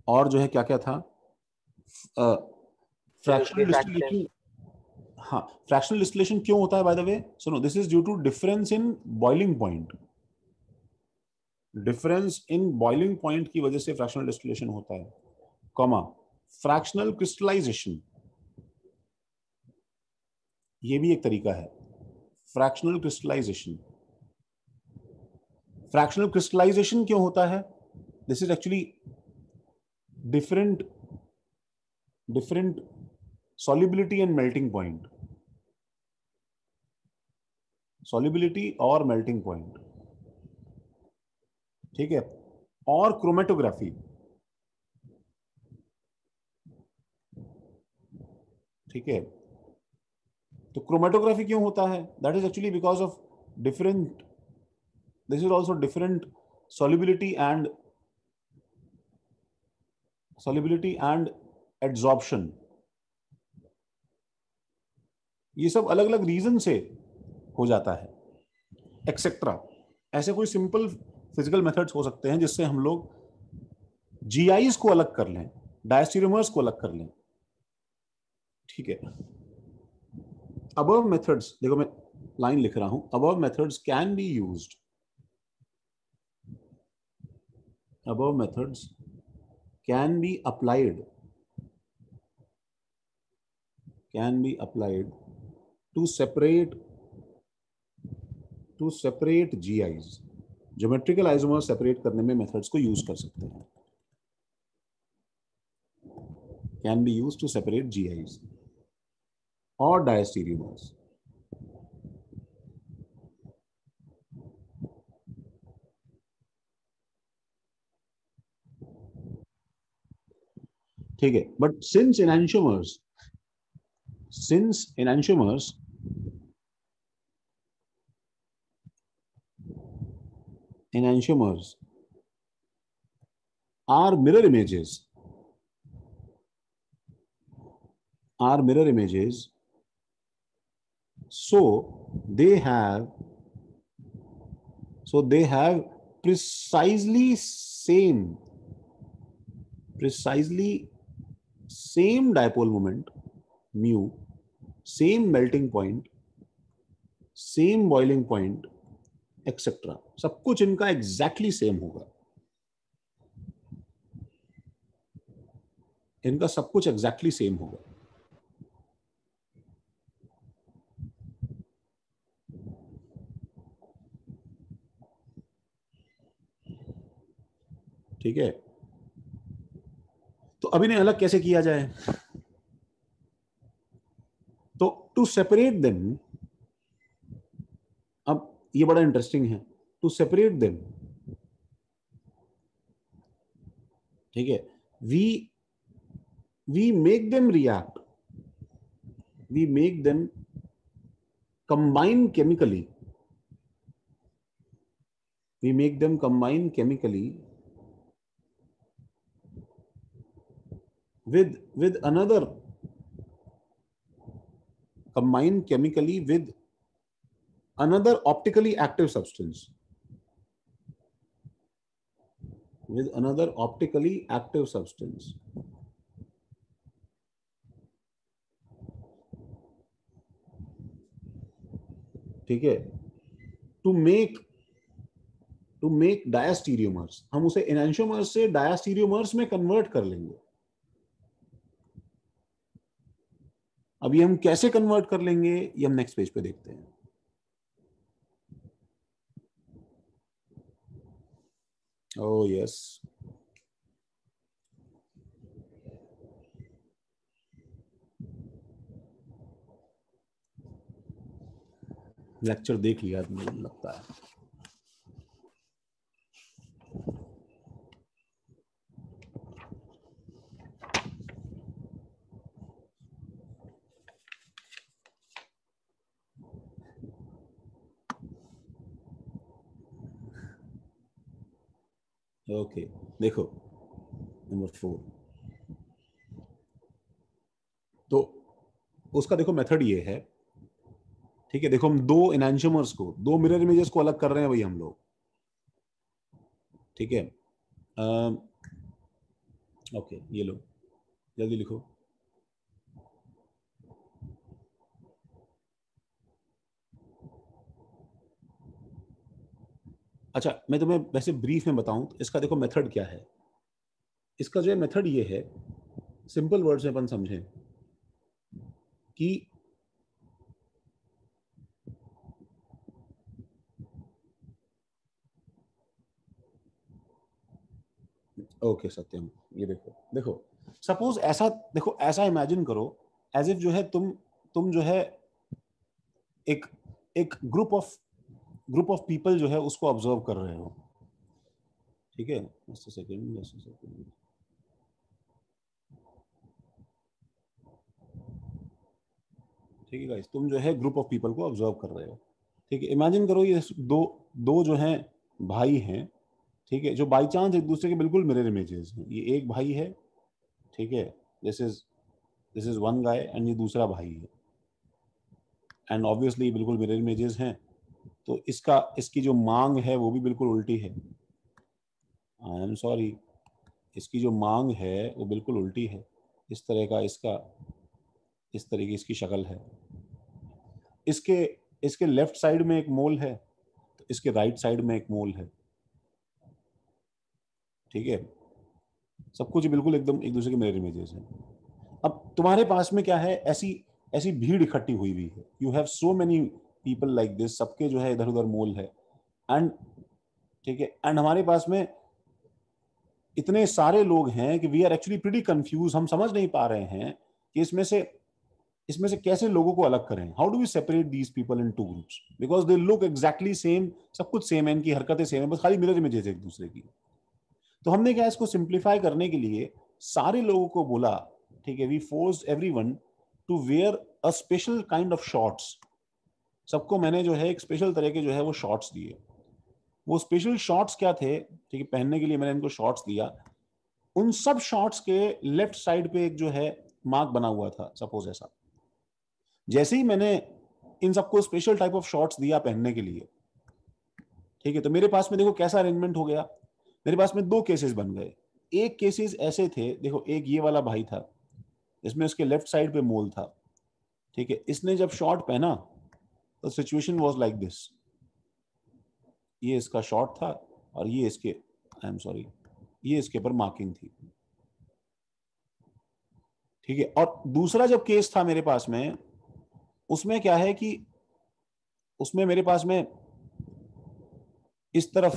और जो है क्या क्या था, फ्रैक्शनल डिस्टिलेशन। हाँ, फ्रैक्शनल डिस्टिलेशन क्यों होता है बाय द वे, सुनो, this is due to difference in boiling point. Difference in boiling point की वजह से फ्रैक्शनल डिस्टिलेशन होता है, कॉमा, फ्रैक्शनल क्रिस्टलाइजेशन, ये भी एक तरीका है, फ्रैक्शनल क्रिस्टलाइजेशन क्यों होता है, this is actually different solubility and melting point, solubility और melting point, ठीक है, और क्रोमेटोग्राफी, ठीक है। तो क्रोमेटोग्राफी क्यों होता है, that is actually because of different, this is also different solubility and adsorption, ये सब अलग अलग रीजन से हो जाता है, एक्सेट्रा। ऐसे कोई सिंपल फिजिकल मेथड्स हो सकते हैं जिससे हम लोग जीआईज को अलग कर लें, डायस्टीरियोमर्स को अलग कर लें, ठीक है। अबव मेथड्स, देखो मैं लाइन लिख रहा हूं, above methods can be used, above methods can be applied to separate GIs, geometrical isomer separate करने में मेथड्स को यूज कर सकते हैं, can be used to separate GIs और डायस्टीरियोमर्स। ठीक है, but since enantiomers since enantiomers are mirror images, so they have precisely same dipole moment mu, same melting point, same boiling point, etcetera. सब कुछ इनका एग्जैक्टली सेम होगा. इनका सब कुछ एग्जैक्टली सेम होगा. ठीक है. तो अब इन्हें अलग कैसे किया जाए? तो टू सेपरेट देम, अब ये बड़ा इंटरेस्टिंग है. टू सेपरेट देम, ठीक है, we make them react, we make them combine chemically, with another, optically active substance, ठीक है, टू मेक डायस्टीरियोमर्स. हम उसे एनांशियोमर्स से डायस्टीरियोमर्स में कन्वर्ट कर लेंगे. अब ये हम कैसे कन्वर्ट कर लेंगे ये हम नेक्स्ट पेज पे देखते हैं. ओह यस, लेक्चर देख लिया मुझे लगता है. ओके, देखो नंबर 4. तो उसका देखो मेथड ये है. ठीक है, देखो हम दो एनांशियोमर्स को, दो मिरर इमेजेस को अलग कर रहे हैं भाई हम लोग. ठीक है, ओके, ये लो जल्दी लिखो. अच्छा, मैं तुम्हें वैसे ब्रीफ में बताऊं तो इसका देखो मेथड क्या है. इसका जो है मेथड ये है, सिंपल वर्ड्स में अपन समझें कि ओके सत्यम, ये देखो सपोज ऐसा, देखो ऐसा इमेजिन करो एज इफ जो है तुम जो है एक ग्रुप ऑफ पीपल जो है उसको ऑब्जर्व कर रहे हो. ठीक है, जस्ट अ सेकंड. ठीक है गाइस, तुम जो है ग्रुप ऑफ पीपल को ऑब्जर्व कर रहे हो. ठीक है, इमेजिन करो ये दो जो हैं भाई हैं. ठीक है, जो बाई चांस एक दूसरे के बिल्कुल मिरर इमेजेस हैं. ये एक भाई है, ठीक है, this is one guy and ये दूसरा भाई है, एंड ऑब्वियसली बिल्कुल मिरर इमेजेस हैं. तो इसकी जो मांग है वो भी बिल्कुल उल्टी है. आई एम सॉरी, इसकी जो मांग है वो बिल्कुल उल्टी है. इस तरह का इस तरह की इसकी शक्ल है. इसके लेफ्ट साइड में एक मोल है, तो इसके राइट साइड में एक मोल है. ठीक है, सब कुछ बिल्कुल एकदम एक दूसरे के मिरर इमेजेस हैं. अब तुम्हारे पास में क्या है, ऐसी भीड़ इकट्ठी हुई है. You have so many people like this, सबके जो है इधर उधर मोल है. एंड ठीक है, एंड हमारे पास में इतने सारे लोग हैं कि we are actually pretty confuse. हम समझ नहीं पा रहे हैं कि इसमें से कैसे लोगों को अलग करें. How do we separate these people into groups, because they look exactly same. सब कुछ सेम है, इनकी हरकतें सेम है, बस खाली मिरर इमेजेस एक दूसरे की. तो हमने क्या, इसको सिंप्लीफाई करने के लिए सारे लोगों को बोला, ठीक है, we forced everyone to wear a special kind of shorts. सबको मैंने जो है एक स्पेशल तरह के जो है वो शॉर्ट्स दिए। वो स्पेशल शॉर्ट्स क्या थे, ठीक है, पहनने के लिए मैंने इनको शॉर्ट्स दिया। उन सब शॉर्ट्स के लेफ्ट साइड पे एक जो है मार्क बना हुआ था, सपोज ऐसा। जैसे ही मैंने इन सबको स्पेशल टाइप ऑफ शॉर्ट्स दिया पहनने के लिए, ठीक है, तो मेरे पास में देखो कैसा अरेंजमेंट हो गया। मेरे पास में दो केसेस बन गए। एक केसेस ऐसे थे, देखो, एक ये वाला भाई था जिसमें उसके लेफ्ट साइड पे मोल था, ठीक है। इसने जब शॉर्ट पहना तो सिचुएशन वाज लाइक दिस। ये इसका शॉर्ट था और ये इसके, आई एम सॉरी, ये इसके ऊपर मार्किंग थी, ठीक है। और दूसरा जब केस था मेरे पास में, उसमें क्या है कि उसमें मेरे पास में इस तरफ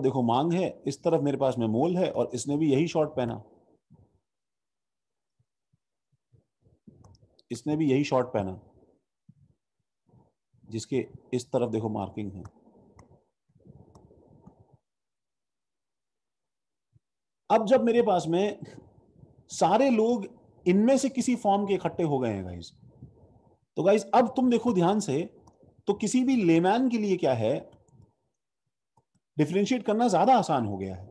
देखो मांग है, इस तरफ मेरे पास में मोल है, और इसने भी यही शॉर्ट पहना, इसने भी यही शॉर्ट पहना जिसके इस तरफ देखो मार्किंग है। अब जब मेरे पास में सारे लोग इनमें से किसी फॉर्म के इकट्ठे हो गए हैं गाइस, तो गाइस अब तुम देखो ध्यान से, तो किसी भी लेमैन के लिए क्या है, डिफरेंशिएट करना ज्यादा आसान हो गया है।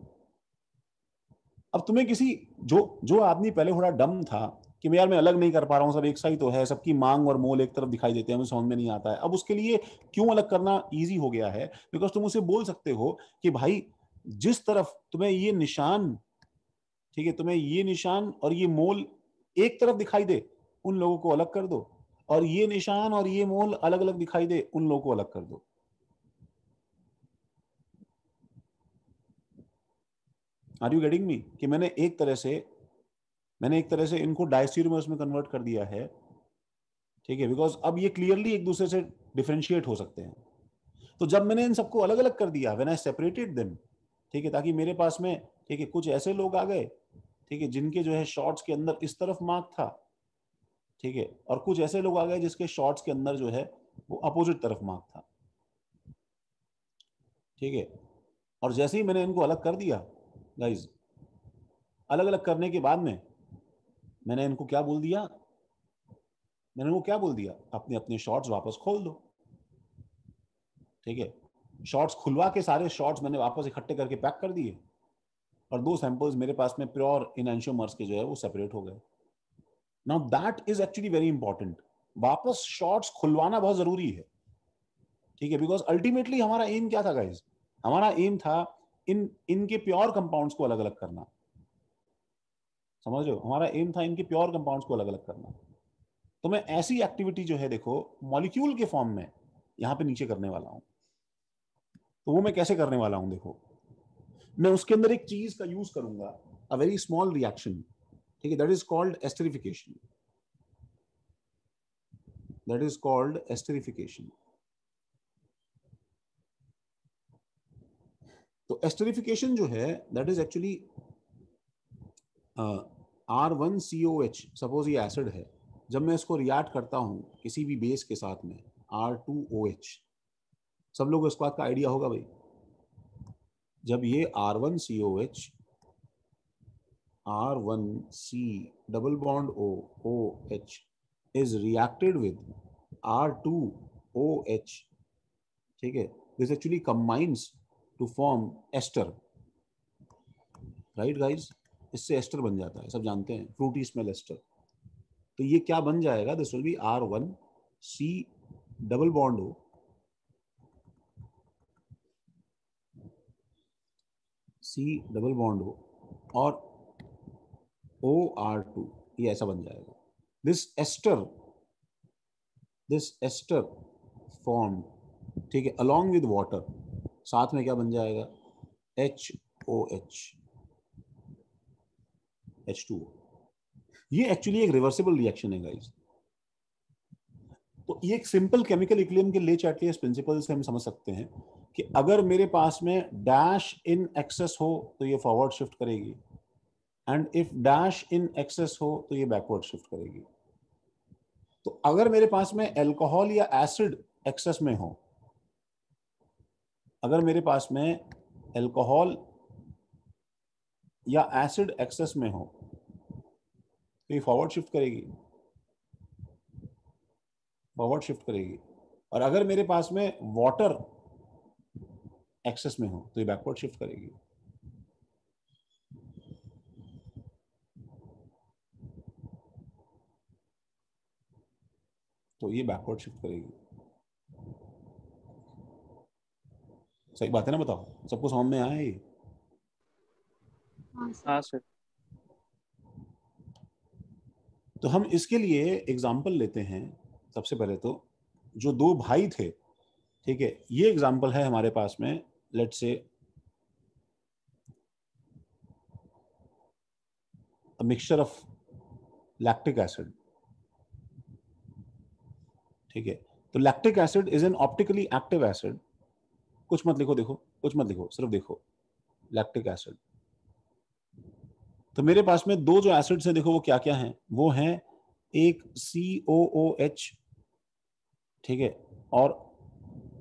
अब तुम्हें किसी जो आदमी पहले थोड़ा डम था कि यार मैं अलग नहीं कर पा रहा हूं, सब एक सा ही तो है, सबकी मांग और मोल एक तरफ दिखाई देते हैं, मुझे समझ में नहीं आता है, अब उसके लिए क्यों अलग करना इजी हो गया है, बिकॉज तुम उसे बोल सकते हो कि भाई जिस तरफ तुम्हें ये निशान, ठीक है, तुम्हें ये निशान और ये मोल एक तरफ दिखाई दे, उन लोगों को अलग कर दो, और ये निशान और ये मोल अलग अलग दिखाई दे, उन लोगों को अलग कर दो। Are you getting me? कि मैंने एक तरह से इनको डायस्टीरियोमर्स में कन्वर्ट कर दिया है, ठीक है, बिकॉज अब ये क्लियरली एक दूसरे से डिफरेंशिएट हो सकते हैं। तो जब मैंने इन सबको अलग अलग कर दिया, व्हेन आई सेपरेटेड देम, ठीक है, ताकि मेरे पास में, ठीक है, कुछ ऐसे लोग आ गए, ठीक है, जिनके जो है शॉर्ट्स के अंदर इस तरफ मार्क था, ठीक है, और कुछ ऐसे लोग आ गए जिसके शॉर्ट्स के अंदर जो है वो अपोजिट तरफ मार्क था, ठीक है। और जैसे ही मैंने इनको अलग कर दिया गाइज, अलग अलग करने के बाद में मैंने इनको क्या बोल दिया, अपने अपने शॉर्ट्स वापस खोल दो, ठीक है। शॉर्ट्स खुलवा के सारे शॉर्ट्स मैंने वापस इकट्ठे करके पैक कर दिए, और दो सैंपल्स मेरे पास में प्योर इनएंशियोमर्स के जो है वो सेपरेट हो गए। Now that is actually very important. वापस शॉर्ट्स खुलवाना बहुत जरूरी है, ठीक है, बिकॉज अल्टीमेटली हमारा एम क्या था गाइज, हमारा एम था इनके प्योर कंपाउंड्स को अलग अलग करना, समझ लो, हमारा एम था इनके प्योर कंपाउंड्स को अलग अलग करना। तो मैं ऐसी एक्टिविटी जो है देखो मॉलिक्यूल के फॉर्म में यहां पे नीचे करने वाला हूं। तो वो मैं कैसे करने वाला हूं, देखो, मैं उसके अंदर एक चीज का यूज करूंगा, अ वेरी स्मॉल रिएक्शन, ठीक है, दैट इज कॉल्ड एस्टरिफिकेशन, तो एस्टरिफिकेशन जो है that is actually R1COH, suppose ये एसिड है, जब मैं इसको रिएक्ट करता हूं किसी भी बेस के साथ में R2OH, सब लोगों को इस बात का आइडिया होगा भाई, जब ये R1COH R1C double bond OH is reacted with R2OH, ठीक है, this actually combines to form ester, right guys, इससे एस्टर बन जाता है, सब जानते हैं, फ्रूटी स्मेल एस्टर। तो ये क्या बन जाएगा, this will be R1C double bond O और OR2, ये ऐसा बन जाएगा। दिस एस्टर फॉर्म, ठीक है, अलॉन्ग विद वाटर, साथ में क्या बन जाएगा, HOH, H2O। ये एक्चुअली एक रिवर्सिबल रिएक्शन है गाइस। तो ये एक सिंपल केमिकल इक्विलिब्रियम के ले चैटलियस प्रिंसिपल से हम समझ सकते हैं कि अगर मेरे पास में डैश इन एक्सेस हो तो ये फॉरवर्ड शिफ्ट करेगी, and if dash in excess हो तो ये बैकवर्ड शिफ्ट करेगी। तो अगर मेरे पास में अल्कोहल या एसिड एक्सेस में हो, अगर मेरे पास में अल्कोहल या एसिड एक्सेस में हो, तो ये फॉरवर्ड शिफ्ट करेगी, फॉरवर्ड शिफ्ट करेगी। और अगर मेरे पास में वाटर एक्सेस में हो तो ये बैकवर्ड शिफ्ट करेगी। तो ये बैकवर्ड शिफ्ट करेगी। सही बात है ना? बताओ, सबको समझ में आया ये? हाँ सर। तो हम इसके लिए एग्जाम्पल लेते हैं। सबसे पहले तो जो दो भाई थे, ठीक है, ये एग्जाम्पल है हमारे पास में। Let's say a mixture of lactic acid, ठीक है। तो lactic acid is an optically active acid. कुछ मत लिखो, देखो कुछ मत लिखो, सिर्फ देखो लैक्टिक एसिड। तो मेरे पास में दो जो एसिड्स हैं, देखो वो क्या क्या हैं। वो हैं एक COOH, ठीक है, और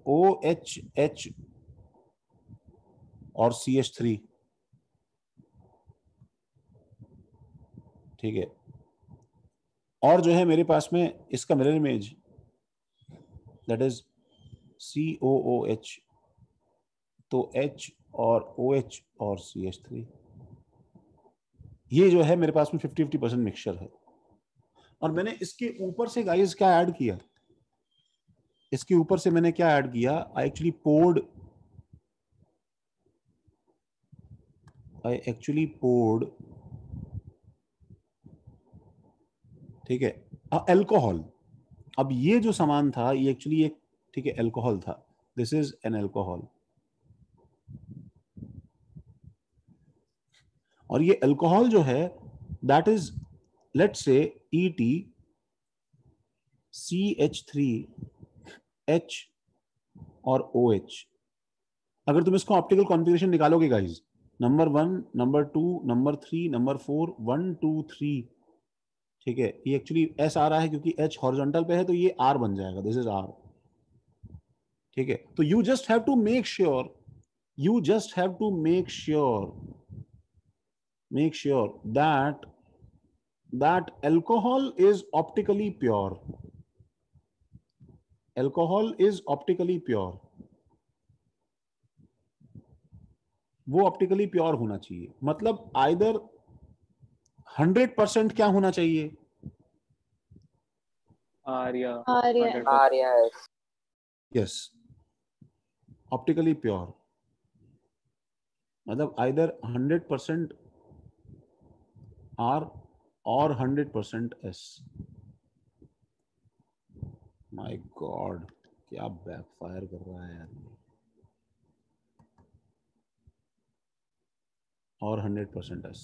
OHH और CH3, ठीक है। और जो है मेरे पास में इसका mirror image, that is COOH, तो H और OH और CH3। ये जो है मेरे पास में 50-50% मिक्सचर है। और मैंने इसके ऊपर से गाइस क्या ऐड किया, इसके ऊपर से मैंने क्या ऐड किया, आई एक्चुअली पोर्ड, ठीक है, अल्कोहल। अब ये जो सामान था ये एक्चुअली एक, ठीक है, अल्कोहल था। This is an alcohol. और ये अल्कोहल जो है दैट इज, लेट्स से EtCH3H और OH। अगर तुम इसको ऑप्टिकल कॉन्फ़िगरेशन निकालोगे guys, number 1, number 2, number 3, number 4, 1 2 3, ठीक है। ये एक्चुअली S आ रहा है क्योंकि H हॉरिजॉन्टल पे है, तो ये R बन जाएगा, दिस इज R, ठीक है। तो you just have to make sure, make sure that alcohol is optically pure. Alcohol is optically pure. वो ऑप्टिकली प्योर होना चाहिए। मतलब आइदर 100% क्या होना चाहिए, Arya Arya 100%। Yes, optically pure. मतलब आइदर 100% R और 100% S। माय गॉड, क्या बैकफायर कर रहा है यार ये। और 100% S,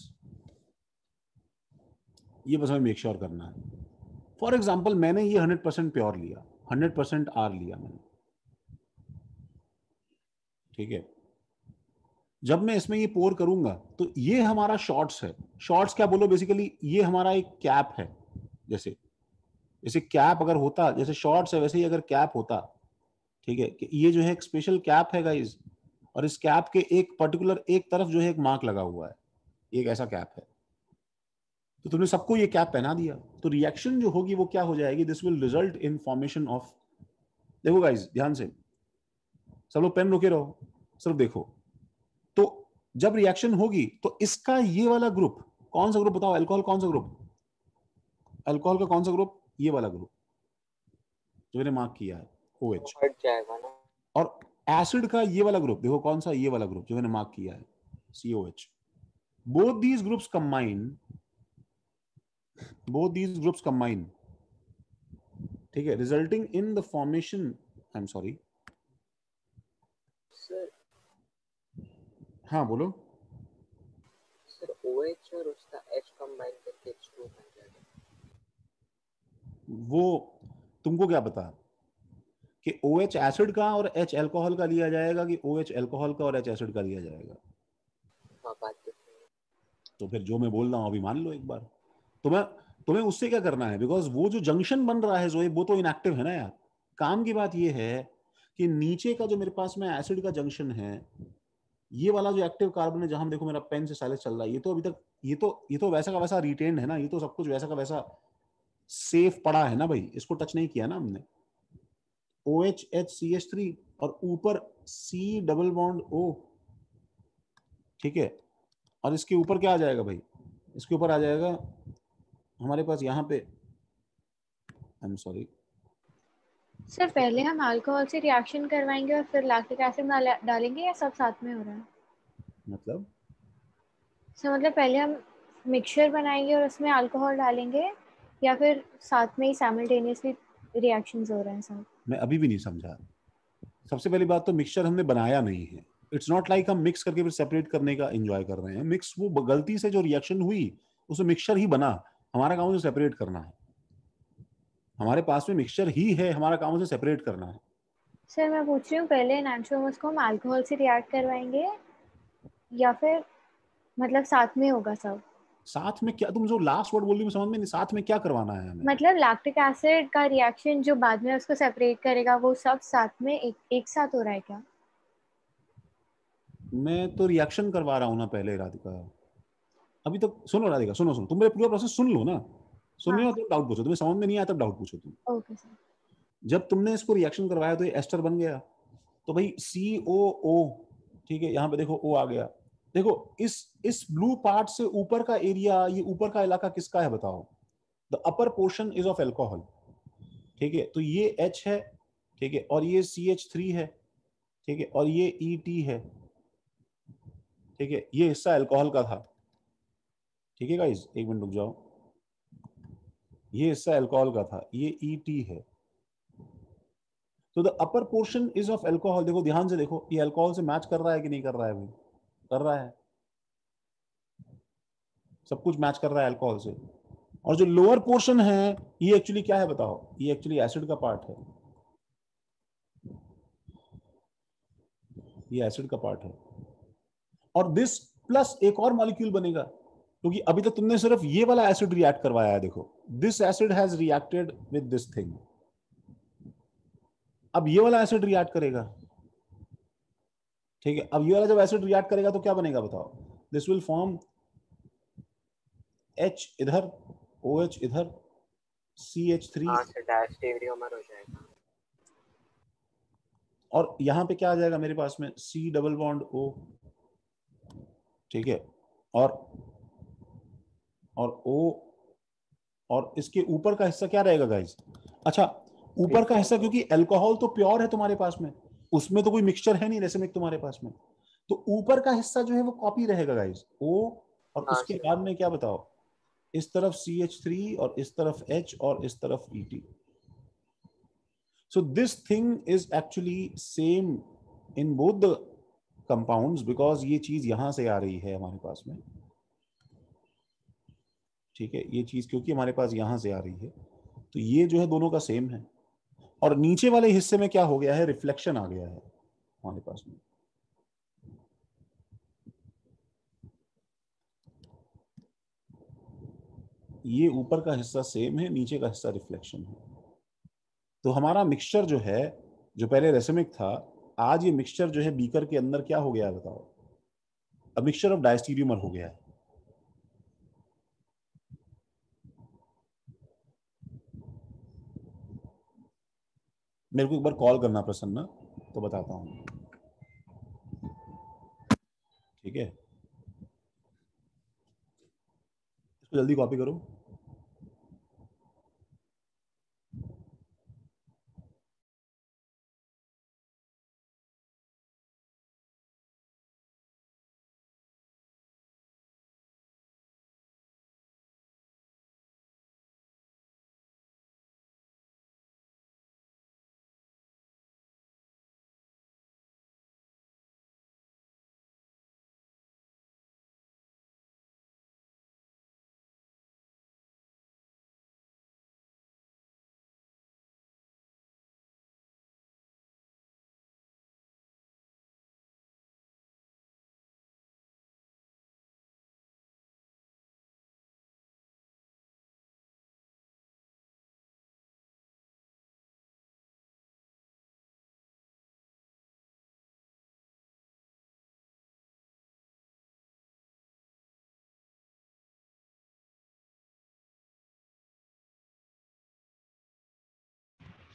ये बस हमें मेक श्योर करना है। फॉर एग्जाम्पल मैंने ये 100% प्योर लिया, 100% R लिया मैंने, ठीक है। जब मैं इसमें ये पोर करूंगा तो ये हमारा शॉर्ट्स है। शॉर्ट्स क्या बोलो, बेसिकली ये हमारा एक कैप है। जैसे जैसे कैप अगर होता, जैसे शॉर्ट्स है वैसे ही अगर कैप होता, ठीक है, कि ये जो है एक स्पेशल कैप है गाइज, और इस कैप के एक पर्टिकुलर एक तरफ जो है एक मार्क लगा हुआ है, एक ऐसा कैप है। तो तुमने सबको ये कैप पहना दिया, तो रिएक्शन जो होगी वो क्या हो जाएगी, this will result in formation of, देखो गाइज ध्यान से, सब लोग पेन रोके रहो, सिर्फ देखो। तो जब रिएक्शन होगी तो इसका ये वाला ग्रुप, कौन सा ग्रुप बताओ, अल्कोहल कौन सा ग्रुप, अल्कोहल का कौन सा ग्रुप, ये वाला ग्रुप जो मैंने मार्क किया है, OH। हट जाएगा ना। और एसिड का ये वाला ग्रुप देखो, कौन सा, ये वाला ग्रुप जो मैंने मार्क किया है, COH। both these groups combine, ठीक है, resulting in the formation, I am sorry sir हाँ बोलो। सर OH और उसका H कंबाइन करके H2 बन जाएगा। वो तुमको क्या पता कि OH एसिड का और H अल्कोहल का लिया जाएगा कि OH अल्कोहल का और H एसिड का लिया जाएगा? हाँ बात तो सही है। तो फिर जो मैं बोल रहा हूं अभी मान लो एक बार। तुम्हें उससे क्या करना है, बिकॉज वो जो जंक्शन बन रहा है जो वो तो इनएक्टिव है ना यार। काम की बात ये है कि नीचे का जो मेरे पास में एसिड का जंक्शन है, ये वाला जो एक्टिव कार्बन है, जहां देखो मेरा पेन से साइलेंस चल रहा है, ये तो अभी तक ये तो वैसा का वैसा रिटेन्ड है ना, ये तो सब कुछ वैसा का वैसा सेफ पड़ा है ना भाई, इसको टच नहीं किया ना हमने। OHHCH3 और ऊपर C डबल बॉन्ड O, ठीक है। और इसके ऊपर क्या आ जाएगा भाई, इसके ऊपर आ जाएगा हमारे पास यहाँ पे, आई एम सॉरी, सर पहले हम अल्कोहल से रिएक्शन करवाएंगे और फिर लैक्टिक एसिड डालेंगे, या सब साथ में हो रहा है? मतलब सर मतलब पहले हम मिक्सचर बनाएंगे और उसमें अल्कोहल डालेंगे, या फिर साथ में ही साइमल्टेनियसली रिएक्शंस हो रहे हैं सब? मैं अभी भी नहीं समझा। सबसे पहली बात तो मिक्सचर हमने बनाया नहीं है। इट्स नॉट लाइक हम मिक्स करके फिर सेपरेट करने का एंजॉय कर रहे हैं। मिक्स वो गलती से जो रिएक्शन हुई उसमें मिक्सचर ही बना, हमारा काम उसे सेपरेट करना है। हमारे पास में मिक्सचर ही है, हमारा काम उसे सेपरेट करना है। सर मैं पूछ रही हूँ पहले एनांटियोमर्स को हम अल्कोहल से रिएक्ट करवाएंगे या फिर मतलब साथ में होगा सब? साथ में क्या, तुम जो लास्ट वर्ड बोल रही हो समझ में नहीं, साथ में क्या करवाना है हमें? मतलब लैक्टिक एसिड का रिएक्शन जो बाद में उसको सेपरेट करेगा वो सब साथ में एक साथ हो रहा है क्या? मैं तो रिएक्शन करवा रहा हूँ ना पहले राधिका। अभी तक सुनो राधिका, सुनो सुनो, तुम मेरे पूरा प्रोसेस सुन लो ना। सुन रही हो तो डाउट पूछो, तुम्हें समझ में नहीं आया तब डाउट पूछो तुम। Okay sir. जब तुमने इसको रिएक्शन करवाया तो ये एस्टर बन गया, तो भाई COO, ठीक है, यहाँ पे देखो O आ गया। देखो इस ब्लू पार्ट से ऊपर का एरिया, ये ऊपर का इलाका किसका है बताओ? The upper portion is of alcohol, ठीक है। तो ये H है, ठीक है, और ये CH3 है, ठीक है, और ये ET है, ठीक है। ये हिस्सा अल्कोहल का था, ठीक है गाइस, एक मिनट रुक जाओ। ये हिस्सा अल्कोहल का था, ये ET है। तो the upper portion is of alcohol. देखो ध्यान से देखो, ये अल्कोहल से मैच कर रहा है कि नहीं कर रहा है भाई? कर रहा है, सब कुछ मैच कर रहा है अल्कोहल से। और जो लोअर पोर्शन है ये एक्चुअली क्या है बताओ? ये एक्चुअली एसिड का पार्ट है, ये एसिड का पार्ट है। और दिस प्लस एक और मॉलिक्यूल बनेगा, क्योंकि अभी तक तुमने सिर्फ ये वाला एसिड रिएक्ट करवाया है। देखो this acid has reacted with this thing, अब ये वाला एसिड रिएक्ट करेगा, ठीक है। अब ये वाला जब एसिड रिएक्ट करेगा तो क्या बनेगा बताओ? दिस विल फॉर्म H इधर, OH इधर, CH3, हाँ सर, डायस्टेरियोमर हो जाएगा। और यहां पे क्या आ जाएगा मेरे पास में? C डबल बॉन्ड O, ठीक है। और O, और इसके ऊपर का हिस्सा क्या रहेगा गाइस? अच्छा, ऊपर का हिस्सा, क्योंकि अल्कोहल तो प्योर है तुम्हारे पास में, उसमें तो कोई मिक्सचर है नहीं रेसिमिक तुम्हारे पास में, तो ऊपर का हिस्सा जो है वो कॉपी रहेगा गाइस, O। और हाँ उसके सर। बाद में क्या बताओ? इस तरफ CH3 और इस तरफ H और इस तरफ ET। So this thing is actually same in both the compounds because ये चीज यहां से आ रही है हमारे पास में, ठीक है। ये चीज क्योंकि हमारे पास यहां से आ रही है तो ये जो है दोनों का सेम है। और नीचे वाले हिस्से में क्या हो गया है? रिफ्लेक्शन आ गया है हमारे पास में। ये ऊपर का हिस्सा सेम है, नीचे का हिस्सा रिफ्लेक्शन है। तो हमारा मिक्सचर जो है, जो पहले रेसिमिक था, आज ये मिक्सचर जो है बीकर के अंदर क्या हो गया है बताओ? अब मिक्सचर ऑफ डायस्टीरियमर हो गया है। मेरे को एक बार कॉल करना प्रसन्न, तो बताता हूँ, ठीक है। इसको जल्दी कॉपी करो।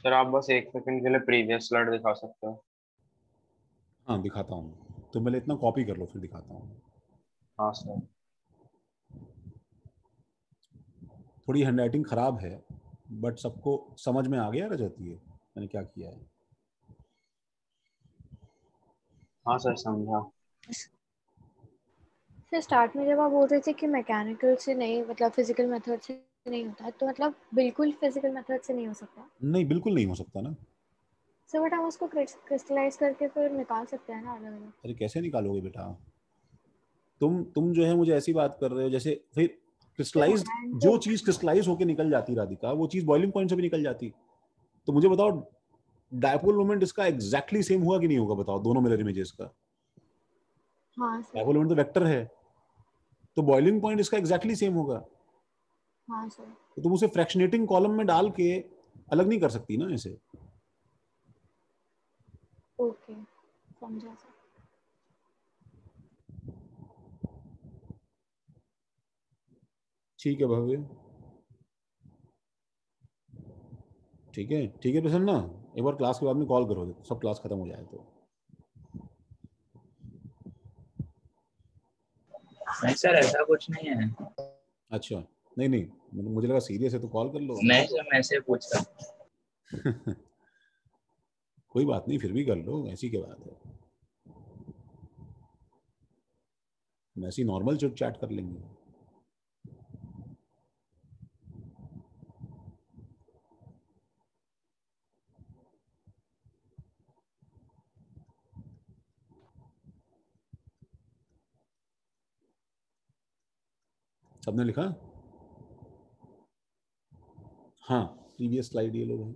सर आप बस एक सेकंड के लिए प्रीवियस स्लाइड दिखा सकते हो? हाँ दिखाता हूँ, तो पहले इतना कॉपी कर लो फिर दिखाता हूँ। हाँ सर। थोड़ी हैंडराइटिंग खराब है बट सबको समझ में आ गया रजत ये मैंने क्या किया है? हाँ सर समझा। फिर स्टार्ट में जब आप बोल रहे थे कि मैकेनिकल से नहीं, मतलब फिजिकल मेथड से नहीं होता, तो मतलब बिल्कुल फिजिकल मेथड से नहीं हो सकता? नहीं बिल्कुल नहीं हो सकता ना। सो बट हम उसको क्रिस्टलाइज करके फिर निकाल सकते हैं ना अलग अलग। अरे कैसे निकालोगे बेटा? तुम जो है मुझे ऐसी बात कर रहे हो जैसे फिर क्रिस्टलाइज, जो चीज क्रिस्टलाइज होकर निकल जाती राधिका वो चीज बॉइलिंग पॉइंट से भी निकल जाती। तो मुझे बताओ डायपोल मोमेंट इसका एग्जैक्टली सेम हुआ कि नहीं होगा? बताओ दोनों मिरर इमेजेस का। हाँ सर। डायपोल मोमेंट तो वेक्टर है, तो बॉइलिंग पॉइंट इसका एग्जैक्टली सेम होगा। हाँ सर। तो तुम उसे फ्रैक्शनेटिंग कॉलम में डाल के अलग नहीं कर सकती ना ऐसे। ओके समझा सर। ठीक है भव्य, ठीक है प्रसन्ना, एक बार क्लास के बाद में कॉल करो सब क्लास खत्म हो जाए तो। नहीं सर ऐसा कुछ नहीं है। अच्छा नहीं नहीं मुझे लगा सीरियस है तो कॉल कर लो। नहीं सर मैं ऐसे पूछ रहा। कोई बात नहीं फिर भी कर लो, ऐसी क्या बात है, ऐसी नॉर्मल चिट चैट कर लेंगे। सबने लिखा? हाँ प्रीवियस स्लाइड ये लोग हैं।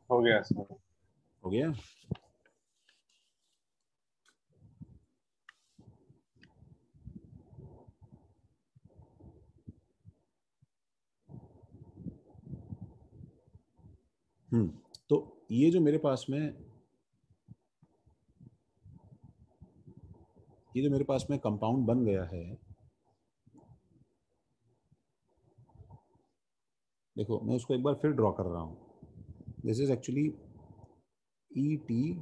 हो गया सर। हो गया। तो ये जो मेरे पास में कंपाउंड बन गया है, देखो मैं उसको एक बार फिर ड्रॉ कर रहा हूँ। दिस इज एक्चुअली ET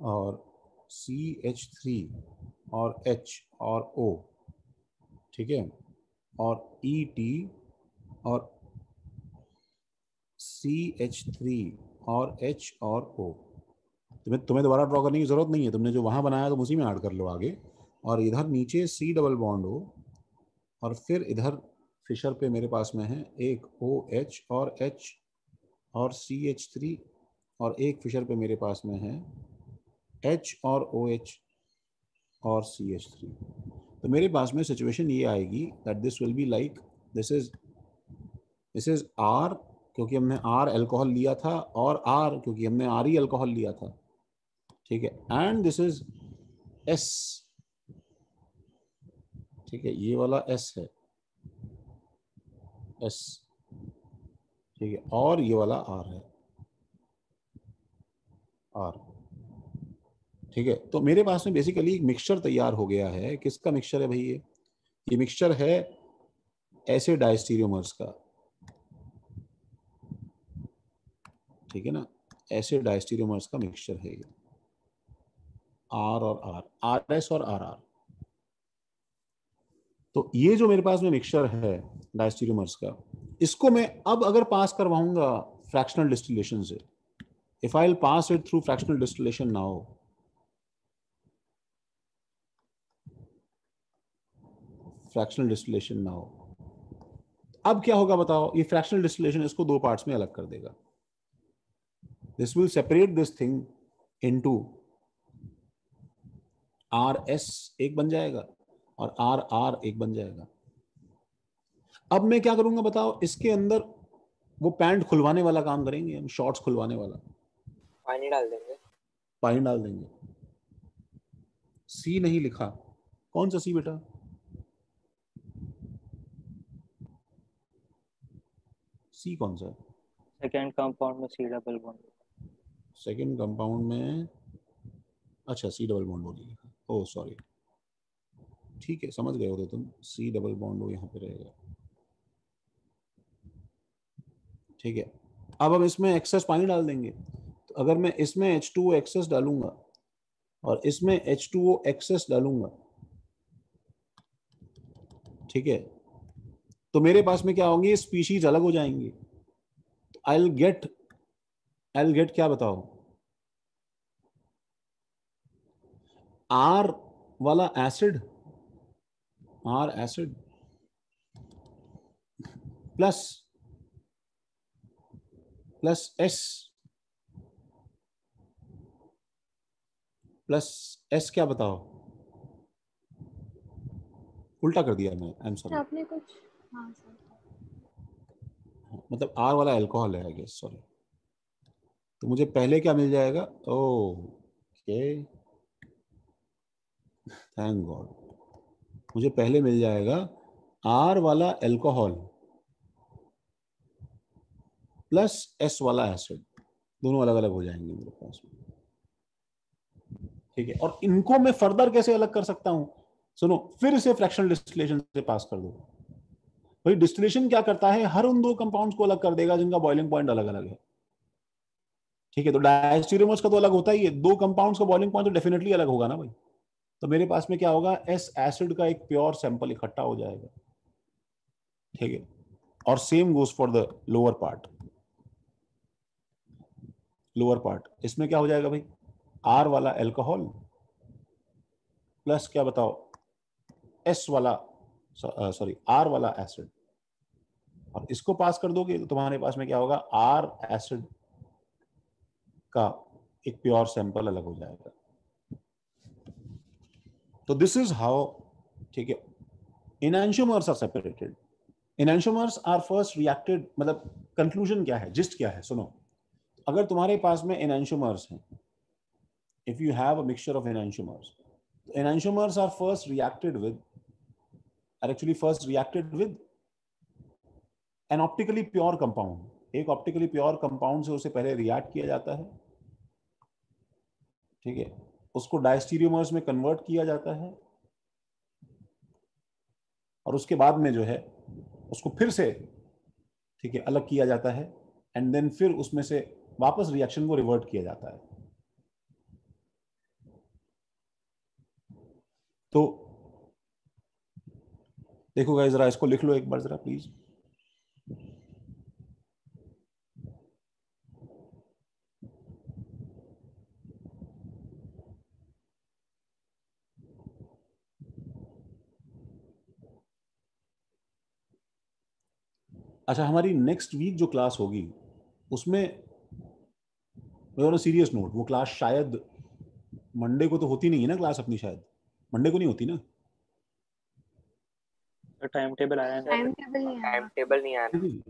और CH3 और H और O, ठीक है, और ET और CH3 और H और O। तुम्हें दोबारा ड्रॉ करने की जरूरत नहीं है, तुमने जो वहां बनाया तुम उसी में ऐड कर लो आगे। और इधर नीचे C डबल बॉन्ड O, और फिर इधर फिशर पे मेरे पास में है एक OH और H और CH3, और एक फिशर पे मेरे पास में है H और OH और CH3। तो मेरे पास में सिचुएशन ये आएगी that this will be like this is R क्योंकि हमने R अल्कोहल लिया था, और R क्योंकि हमने RE अल्कोहल लिया था, ठीक है, एंड दिस इज S, ठीक है, ये वाला S है S, ठीक है, और ये वाला R है R, ठीक है। तो मेरे पास में बेसिकली एक मिक्सचर तैयार हो गया है। किसका मिक्सचर है भाई? ये मिक्सचर है ऐसे डायस्टीरियोमर्स का, ठीक है ना, ऐसे डायस्टीरियोमर्स का मिक्सचर है ये, R और R, RS और RR। तो ये जो मेरे पास में मिक्सचर है डायस्टीरियोमर्स का, इसको मैं अब अगर पास करवाऊंगा फ्रैक्शनल डिस्टिलेशन से, if I will pass it through fractional distillation now, fractional distillation now, अब क्या होगा बताओ? ये फ्रैक्शनल डिस्टिलेशन इसको दो पार्ट्स में अलग कर देगा। This will separate this thing into RS एक बन जाएगा और RR एक बन जाएगा। अब मैं क्या करूंगा बताओ? इसके अंदर वो पैंट खुलवाने वाला काम करेंगे हम, शॉर्ट्स खुलवाने वाला, पानी डाल देंगे। पानी डाल देंगे। C नहीं लिखा, कौन सा C बेटा? C कौन सा है? सेकेंड कंपाउंड में C double bond. Second compound में अच्छा सी डबल बॉन्ड बोलिए, ओह सॉरी, ठीक है समझ गए होते तुम, सी डबल बॉन्ड वो यहाँ पे रहेगा। ठीक है, अब हम इसमें एक्सेस पानी डाल देंगे। तो अगर मैं इसमें H2O एक्सेस डालूंगा और इसमें H2O एक्सेस डालूंगा, ठीक है, तो मेरे पास में क्या होंगे, स्पीशीज अलग हो जाएंगी। तो आई विल गेट क्या बताओ, आर वाला acid, R acid plus S क्या बताओ, उल्टा कर दिया मैं, आई एम सॉरी, आपने कुछ, हाँ सर, मतलब आर वाला अल्कोहल है आई गेस, सॉरी। तो मुझे पहले क्या मिल जाएगा, ओके थैंक गॉड, मुझे पहले मिल जाएगा आर वाला अल्कोहल प्लस एस वाला एसिड, दोनों अलग अलग हो जाएंगे मेरे पास में। ठीक है, और इनको मैं फर्दर कैसे अलग कर सकता हूं, सुनो, फिर से फ्रैक्शनल डिस्टिलेशन से पास कर दो। भाई डिस्टिलेशन क्या करता है, हर उन दो कंपाउंड्स को अलग कर देगा जिनका बॉइलिंग पॉइंट अलग अलग है। ठीक है, तो डायस्टीरियोमर्स का तो अलग होता ही है, दो कंपाउंड्स का बॉइलिंग पॉइंट तो डेफिनेटली अलग होगा ना भाई। तो मेरे पास में क्या होगा, एस एसिड का एक प्योर सैंपल इकट्ठा हो जाएगा। ठीक है, और same goes for the lower part. इसमें क्या हो जाएगा भाई, आर वाला अल्कोहल प्लस क्या बताओ, एस वाला सॉरी आर वाला एसिड, और इसको पास कर दोगे तो तुम्हारे पास में क्या होगा, आर एसिड का एक प्योर सैंपल अलग हो जाएगा। तो दिस इज हाउ, ठीक है, enantiomers are separated. enantiomers are first reacted, मतलब कंक्लूजन क्या है, जिस्ट क्या है, सुनो, अगर तुम्हारे पास में enantiomers हैं, if you have a mixture of enantiomers are first reacted with an optically pure compound। एक ऑप्टिकली प्योर कंपाउंड से उसे पहले रिएक्ट किया जाता है, ठीक है, उसको डायस्टीरियोमर्स में कन्वर्ट किया जाता है, और उसके बाद में जो है उसको फिर से, ठीक है, अलग किया जाता है, एंड देन फिर उसमें से वापस रिएक्शन को रिवर्ट किया जाता है। तो देखो गाइस, जरा इसको लिख लो एक बार जरा प्लीज। अच्छा, हमारी नेक्स्ट वीक जो क्लास होगी उसमें सीरियस नोट, वो क्लास शायद मंडे को तो होती नहीं है ना क्लास अपनी, शायद मंडे को नहीं होती ना। टाइम टेबल आया नहीं। टाइम टेबल नहीं आया।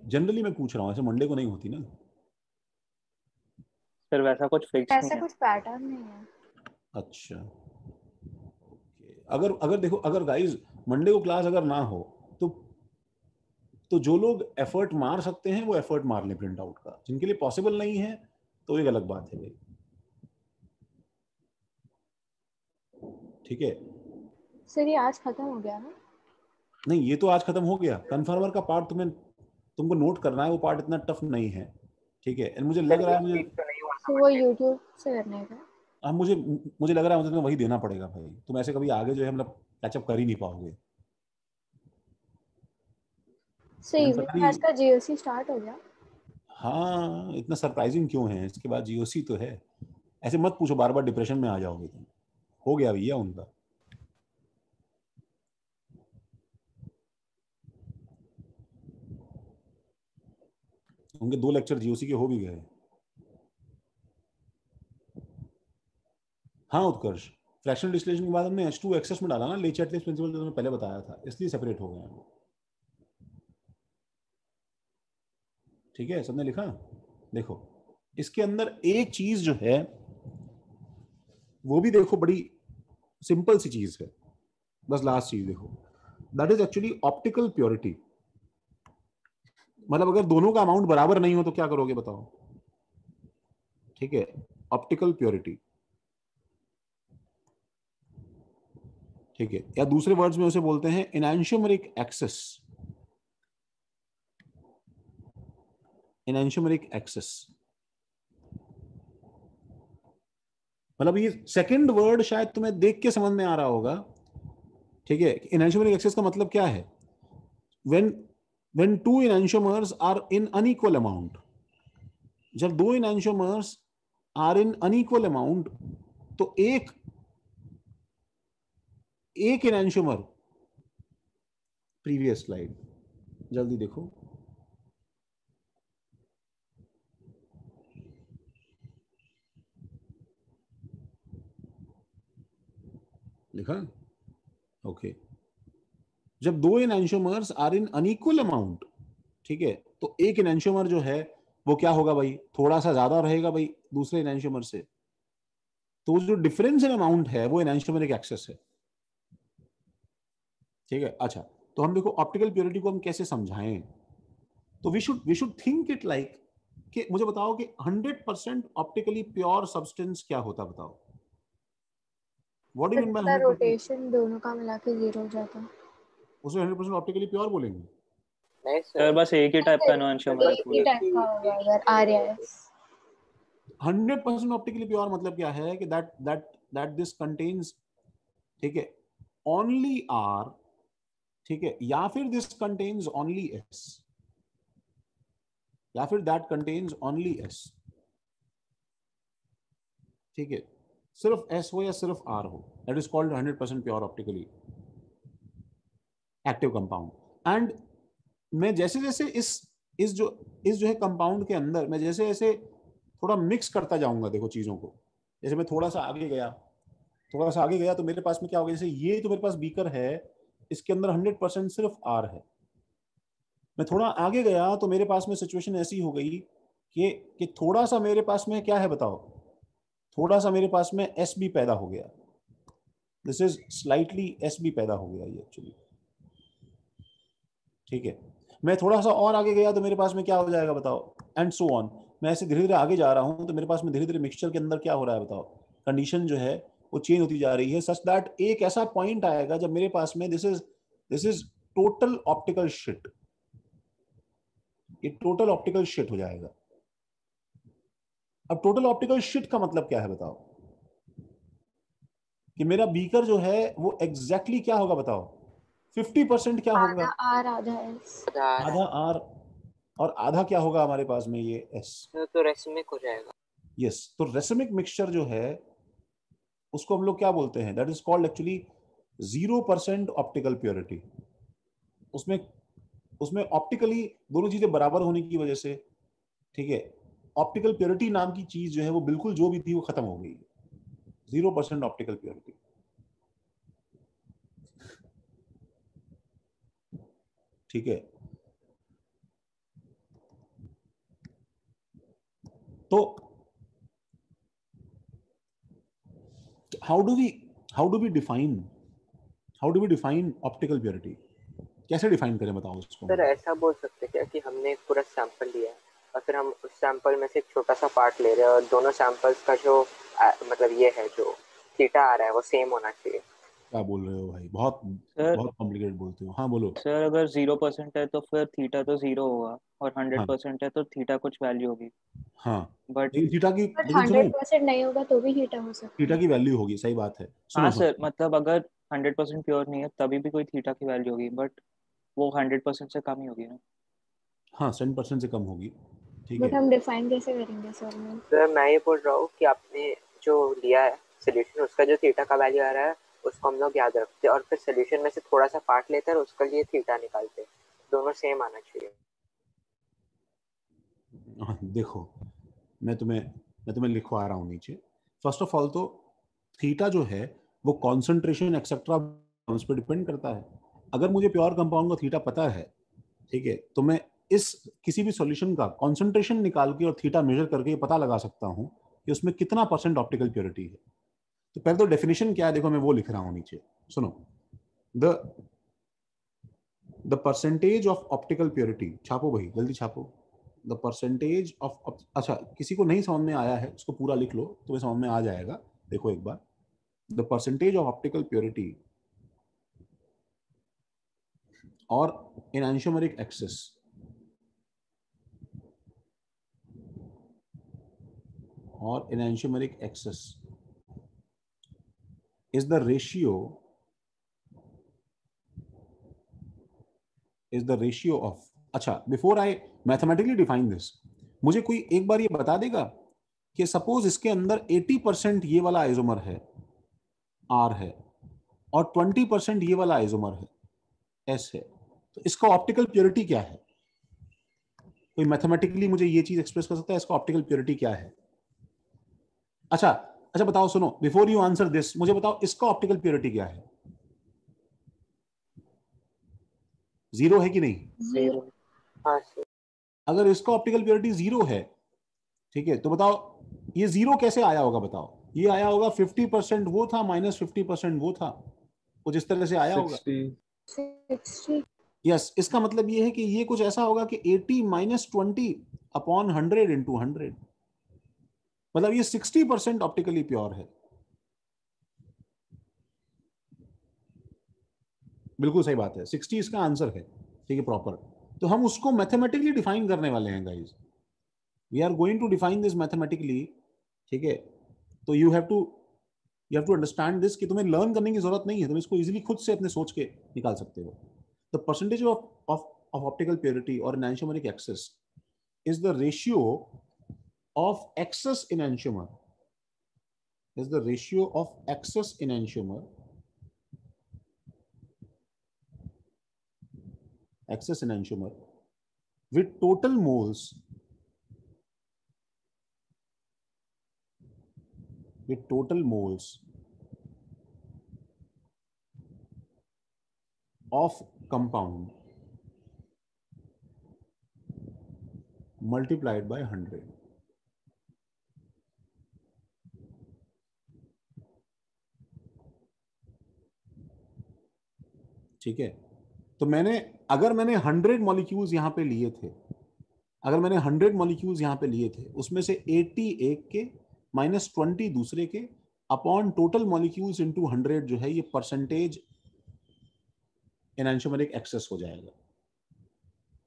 जनरली मैं पूछ रहा हूँ, ऐसे मंडे को नहीं होती ना सर वैसा कुछ फिक्स नहीं ऐसा है। कुछ पैटर्न नहीं है। अच्छा, अगर देखो, अगर गाइस मंडे को क्लास अगर ना हो तो जो लोग एफर्ट मार सकते हैं वो एफर्ट मार लें प्रिंट आउट का, जिनके लिए पॉसिबल नहीं है तो एक अलग बात है भाई। ठीक है सर ये आज खत्म हो गया ना? नहीं, ये तो आज खत्म हो गया। कन्फर्मर का पार्ट तुमको नोट करना है, वो पार्ट इतना टफ नहीं है। ठीक है, मुझे लग रहा है तो वो यूट्यूब से करने का। अब मुझे लग रहा है तुम्हें वही देना पड़ेगा भाई, तुम ऐसे कभी आगे जो है मतलब कैचअप कर ही नहीं पाओगे। सो इवनिंग क्लास का जीओसी स्टार्ट हो गया? हाँ, इतना सरप्राइजिंग क्यों है, इसके बाद जीओसी तो है। ऐसे मत पूछो, बार बार डिप्रेशन में आ जाओगे तुम। हो गया भैया उनका। उनके 2 लेक्चर जीओसी के हो भी गए। हाँ उत्कर्ष, फ्रैक्शनल डिस्टिलेशन के बाद हमने H2 एक्सेस में डाला ना, ले-चैटलिस प्रिंसिपल जो मैंने पहले बताया था, इसलिए सेपरेट हो गए हैं। ठीक है, सबने लिखा? देखो इसके अंदर एक चीज जो है वो भी देखो, बड़ी सिंपल सी चीज है, बस लास्ट चीज देखो, that is actually optical purity. मतलब अगर दोनों का अमाउंट बराबर नहीं हो तो क्या करोगे बताओ? ठीक है, ऑप्टिकल प्योरिटी, ठीक है, या दूसरे वर्ड्स में उसे बोलते हैं एनांशियोमेरिक एक्सेस। एनांशियोमेरिक एक्सेस मतलब ये सेकंड वर्ड शायद तुम्हें देख के समझ में आ रहा होगा, ठीक है। एनांशियोमेरिक एक्सेस का मतलब क्या है? when two enantiomers are in unequal amount, जब दो enantiomers are in unequal amount तो एक enantiomer, प्रीवियस स्लाइड जल्दी देखो, लिखा? ओके, जब दो enantiomers are in unequal amount, ठीक है, तो एक एनांशियोमर जो है वो क्या होगा भाई? थोड़ा सा ज्यादा रहेगा भाई दूसरे एनांशियोमर से, तो जो डिफरेंस इन अमाउंट है वो एनांशियोमेरिक एक्सेस है, ठीक है। अच्छा, तो हम देखो ऑप्टिकल प्योरिटी को हम कैसे समझाएं, तो we should think it like कि मुझे बताओ कि 100% ऑप्टिकली प्योर सब्सटेंस क्या होता, बताओ? What do you mean by 100%? Rotation दोनों का मिला के 0 हो जाता। उसे 100% ऑप्टिकली प्योर बोलेंगे? नहीं सर सर, बस एक ही टाइप का एनोएंशियोमर एक ही टाइप का होगा अगर RAS। 100% ऑप्टिकली प्योर मतलब क्या है कि दैट दिस कंटेन्स, ठीक है, ओनली R, ठीक है, या फिर दिस कंटेन्स ओनली S, या फिर दैट कंटेन्स ओनली S, ठीक है, सिर्फ S हो या सिर्फ R हो, that is called 100% pure optically active compound. And मैं जैसे जैसे इस जो है कंपाउंड के अंदर मैं जैसे जैसे थोड़ा मिक्स करता जाऊंगा, देखो चीजों को, जैसे मैं थोड़ा सा आगे गया तो मेरे पास में क्या होगा? जैसे ये तो मेरे पास बीकर है, इसके अंदर 100% सिर्फ R है। मैं थोड़ा आगे गया तो मेरे पास में सिचुएशन ऐसी हो गई कि थोड़ा सा मेरे पास में क्या है बताओ? थोड़ा सा मेरे पास में S भी पैदा हो गया, दिस इज स्लाइटली S भी पैदा हो गया ये एक्चुअली, ठीक है। मैं थोड़ा सा और आगे गया तो मेरे पास में क्या हो जाएगा बताओ? And so on. मैं ऐसे धीरे धीरे आगे जा रहा हूं तो मेरे पास में धीरे धीरे मिक्सचर के अंदर क्या हो रहा है बताओ? कंडीशन जो है वो चेंज होती जा रही है, सच दैट एक ऐसा पॉइंट आएगा जब मेरे पास में this is total optical shit, ये टोटल ऑप्टिकल शिट हो जाएगा। अब टोटल ऑप्टिकल शिट का मतलब क्या है बताओ? कि मेरा बीकर जो है वो एग्जैक्टली क्या होगा बताओ? 50% क्या होगा? आधा R आधा S। आधा R, और आधा क्या होगा हमारे पास में? ये S। तो रेसमिक हो जाएगा। यस, तो रेसमिक मिक्सचर जो है उसको हम लोग क्या बोलते हैं? That is called actually 0% optical purity. उसमें ऑप्टिकली दोनों चीजें बराबर होने की वजह से, ठीक है, ऑप्टिकल प्योरिटी नाम की चीज जो है वो बिल्कुल जो भी थी वो खत्म हो गई। 0% ऑप्टिकल प्योरिटी, ठीक है। तो how do we define optical purity? कैसे डिफाइन करें बताओ इसको? सर ऐसा बोल सकते क्या कि हमने एक पूरा सैंपल लिया है और फिर हम उस सैंपल में से एक छोटा सा पार्ट ले रहे हैं और दोनों सैंपल्स का जो मतलब ये है जो थीटा आ रहा है वो सेम होना चाहिए। क्या बोल रहे हो भाई? बहुत सर बहुत कॉम्प्लिकेटेड बोलते हो। हाँ बोलो। सर अगर 0% है तो फिर थीटा तो 0 होगा, और हाँ 100% है तो थीटा कुछ वैल्यू होगी। हाँ, बट लेकिन थीटा की, बट लेकिन सुनो, 100% नहीं होगा तो भी हीटा हो सकता थीटा है। की वैल्यू होगी, सही बात है। सुनो हाँ सुनो, सर, मतलब अगर 100% प्योर नहीं है तभी भी कोई थीटा की वैल्यू होगी, बट वो 100% से कम ही होगी ना। हाँ 10% से कम होगी, ठीक बट है। हम डिफाइन कैसे करेंगे सर में? सर मैं ये बोल रहा हूँ कि आपने जो लिया है सोल्यूशन उसका जो थीटा का वैल्यू आ रहा है उसको हम लोग याद रखते हैं और फिर सोल्यूशन में से थोड़ा सा पार्ट लेते हैं और उसके लिए थीटा निकालते हैं। दोनों सेम आना चाहिए। हाँ देखो, मैं तुम्हें लिखवा रहा हूँ नीचे। फर्स्ट ऑफ ऑल तो थीटा जो है वो कॉन्सेंट्रेशन एक्सेट्रा उस पर डिपेंड करता है। अगर मुझे प्योर कंपाउंड का थीटा पता है, ठीक है, तो मैं इस किसी भी सॉल्यूशन का कॉन्सेंट्रेशन निकाल के और थीटा मेजर करके ये पता लगा सकता हूँ कि उसमें कितना % ऑप्टिकल प्योरिटी है। तो पहले तो डेफिनेशन क्या है देखो, मैं वो लिख रहा हूँ नीचे, सुनो। The the percentage of optical purity, छापो भाई जल्दी छापो, द परसेंटेज ऑफ, अच्छा किसी को नहीं समझ में आया है उसको पूरा लिख लो, तुम्हें समझ में आ जाएगा। देखो एक बार, the percentage of optical purity और enantiomeric axis or enantiomeric axis is the ratio of, अच्छा before I mathematically define this, मुझे कोई एक बार ये बता देगा कि सपोज इसके अंदर 80% ये वाला आइसोमर है R है और 20% ये वाला आइसोमर है S है, तो इसका ऑप्टिकल प्योरिटी क्या है? कोई मैथमेटिकली मुझे ये चीज एक्सप्रेस कर सकता है, इसका ऑप्टिकल प्योरिटी क्या है? अच्छा अच्छा बताओ, सुनो, बिफोर यू आंसर दिस मुझे बताओ इसका ऑप्टिकल प्योरिटी क्या है? 0 है कि नहीं? 0। हाँ सर। अगर इसका ऑप्टिकल प्योरिटी 0 है, ठीक है, तो बताओ ये 0 कैसे आया होगा? बताओ, ये आया होगा 50% वो था माइनस 50% वो था, कुछ इस तरह से आया होगा। 60। यस, इसका मतलब ये है कि ये कुछ ऐसा होगा कि 80 माइनस 20 अपॉन 100 इंटू 100, मतलब ये 60% ऑप्टिकली प्योर है। बिल्कुल सही बात है, 60 इसका आंसर है, ठीक है, प्रॉपर। तो हम उसको मैथमेटिकली डिफाइन करने वाले हैं guys, we are going to define this mathematically, ठीक है। तो you have to understand this कि तुम्हें लर्न करने की जरूरत नहीं है, तुम इसको इजीली खुद से अपने सोच के निकाल सकते हो। The percentage of optical purity और एनांशियोमेरिक access is the ratio of excess enantiomer, is the ratio of excess enantiomer with total moles of compound multiplied by 100। ठीक है, तो अगर मैंने 100 मॉलिक्यूल्स यहां पे लिए थे, उसमें से 80 एक के माइनस 20 दूसरे के अपॉन टोटल मॉलिक्यूल्स इनटू 100 जो है ये परसेंटेज एनांशियोमेरिक एक्सेस हो जाएगा।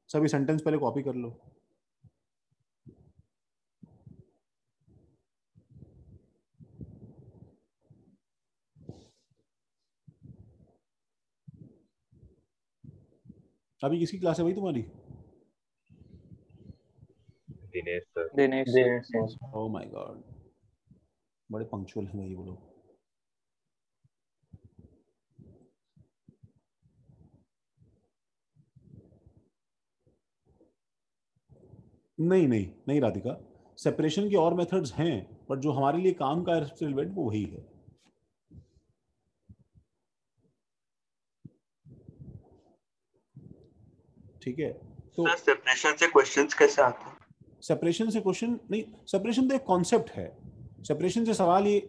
सभी सेंटेंस पहले कॉपी कर लो। अभी किसकी क्लास है भाई तुम्हारी? Dinesh sir. Dinesh oh my God, बड़े पंक्चुअल हैं भाई वो लोग। नहीं राधिका, सेपरेशन के और मेथड्स हैं, बट जो हमारे लिए काम का रिलेवेंट वो वही है। ठीक है, तो सेपरेशन से क्वेश्चंस कैसे आते हैं? सेपरेशन से क्वेश्चन नहीं, सेपरेशन तो एक कॉन्सेप्ट है। सेपरेशन से सवाल ये,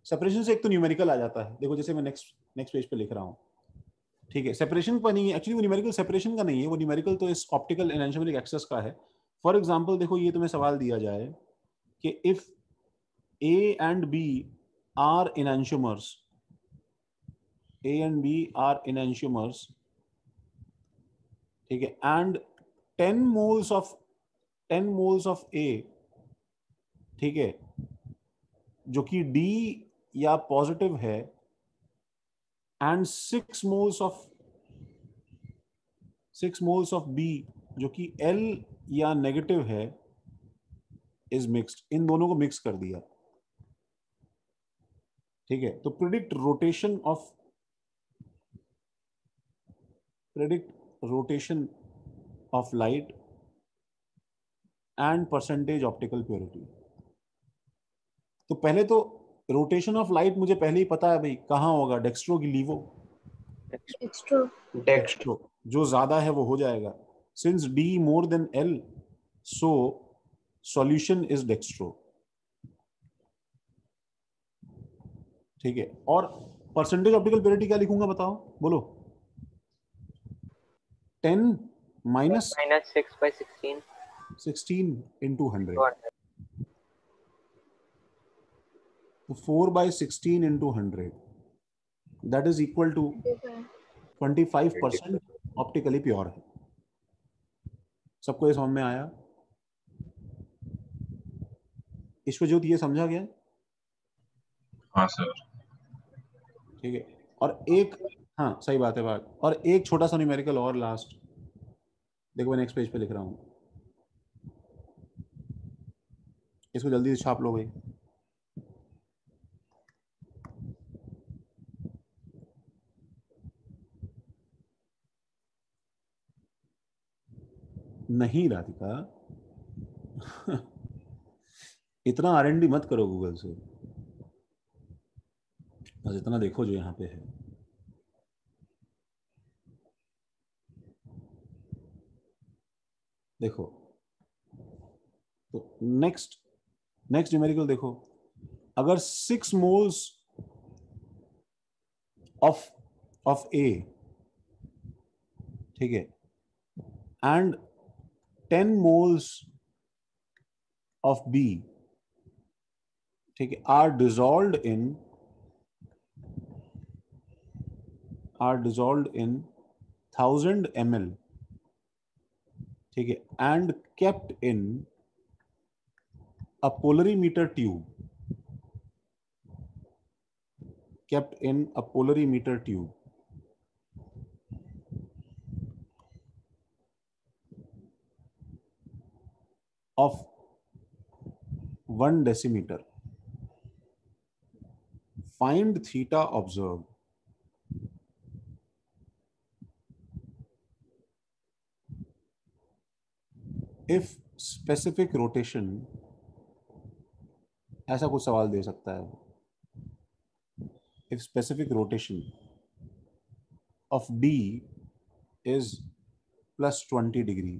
सेपरेशन से एक तो न्यूमेरिकल आ जाता है। देखो जैसे मैं नेक्स्ट पेज पे लिख रहा हूँ, ठीक है, सेपरेशन पर नहीं है एक्चुअली, वो न्यूमेरिकल सेपरेशन का नहीं है, वो न्यूमेरिकल तो इस ऑप्टिकल एनांशियोमेरिक एक्सेस का है। फॉर एग्जांपल देखो, ये तुम्हें सवाल दिया जाए कि if A and B are enantiomers, ठीक है, एंड 10 moles of A, ठीक है, जो कि D या पॉजिटिव है, एंड 6 moles of B जो कि L या नेगेटिव है, इज मिक्स्ड, इन दोनों को मिक्स कर दिया, ठीक है। तो predict rotation of light and percentage optical purity. तो पहले तो रोटेशन ऑफ लाइट मुझे पहले ही पता है भाई, कहां होगा, डेक्स्ट्रो की लीवो? डेक्स्ट्रो, जो ज्यादा है वो हो जाएगा। Since D more than L, so solution is dextro, ठीक है। और परसेंटेज ऑप्टिकल प्योरिटी क्या लिखूंगा बताओ, बोलो? 10 minus minus 6 by 16 into 100. So 4 by 16 into 100. That is equal to 25% optically pure है। सबको ये समझ में आया? ईश्वरज्योत ये समझा गया? हाँ सर। ठीक है। और एक, हाँ सही बात है बात, और एक छोटा सा न्यूमेरिकल और लास्ट देखो, मैं नेक्स्ट पेज पे लिख रहा हूं, इसको जल्दी से छाप लो भाई। नहीं राधिका इतना R&D मत करो गूगल से, बस इतना देखो जो यहाँ पे है। देखो तो नेक्स्ट न्यूमेरिकल देखो, अगर 6 मोल्स ऑफ A, ठीक है, एंड 10 मोल्स ऑफ B, ठीक है, आर डिजॉल्व्ड इन 1000 ml, ठीक है, and kept in a polarimeter tube, of 1 decimeter, find theta observed. If specific rotation, ऐसा कुछ सवाल दे सकता है वो। If specific rotation of D is plus 20 degree,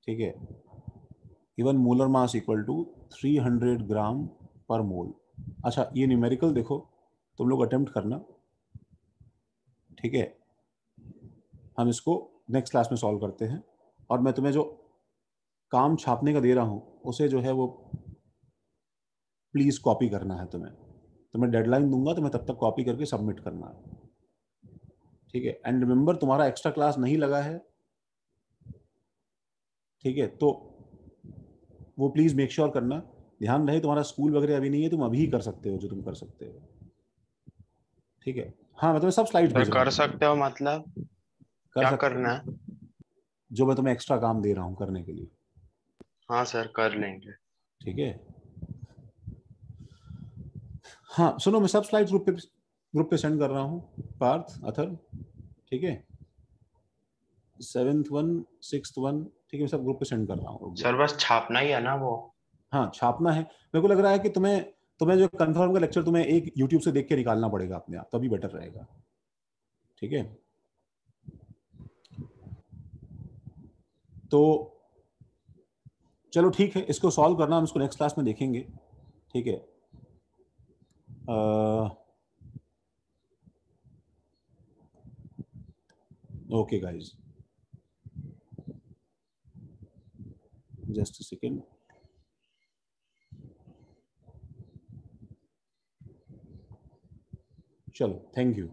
ठीक है, even molar mass equal to 300 gram per mole. अच्छा ये न्यूमेरिकल देखो, तुम लोग अटेम्प्ट करना, ठीक है, हम इसको नेक्स्ट क्लास में सॉल्व करते हैं। और मैं तुम्हें जो काम छापने का दे रहा हूं उसे जो है वो प्लीज कॉपी करना है। तुम्हें डेडलाइन दूंगा, तुम्हें तब तक कॉपी करके सबमिट करना है, ठीक है। एंड रिमेंबर, तुम्हारा एक्स्ट्रा क्लास नहीं लगा है, ठीक है, तो वो प्लीज मेक श्योर करना। ध्यान रहे तुम्हारा स्कूल वगैरह अभी नहीं है, तुम अभी ही कर सकते हो जो तुम कर सकते हो, ठीक है। हाँ मैं तुम्हें सब स्लाइड्स भेज रहा हूं। कर सकते हो मतलब क्या करना है? जो मैं तुम्हें एक्स्ट्रा काम दे रहा हूं करने के लिए। हाँ सर कर लेंगे। ठीक है। हाँ सुनो, मैं सब स्लाइड्स ग्रुप पे सेंड कर रहा हूँ, पार्थ, अथर, ठीक है, 7th 1 6th 1, ठीक है, मैं सब ग्रुप पे सेंड कर रहा हूँ। सर बस छापना ही है ना वो? हाँ छापना है। मेरे को लग रहा है कि तुम्हें जो कंफर्म का लेक्चर तुम्हें एक यूट्यूब से देख के निकालना पड़ेगा अपने आप, तभी बेटर रहेगा, ठीक है। तो चलो ठीक है, इसको सॉल्व करना हम इसको नेक्स्ट क्लास में देखेंगे, ठीक है। Okay guys, just a second. चलो थैंक यू,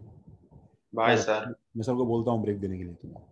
बाय सर। मैं सर को बोलता हूँ ब्रेक देने के लिए तुम्हें।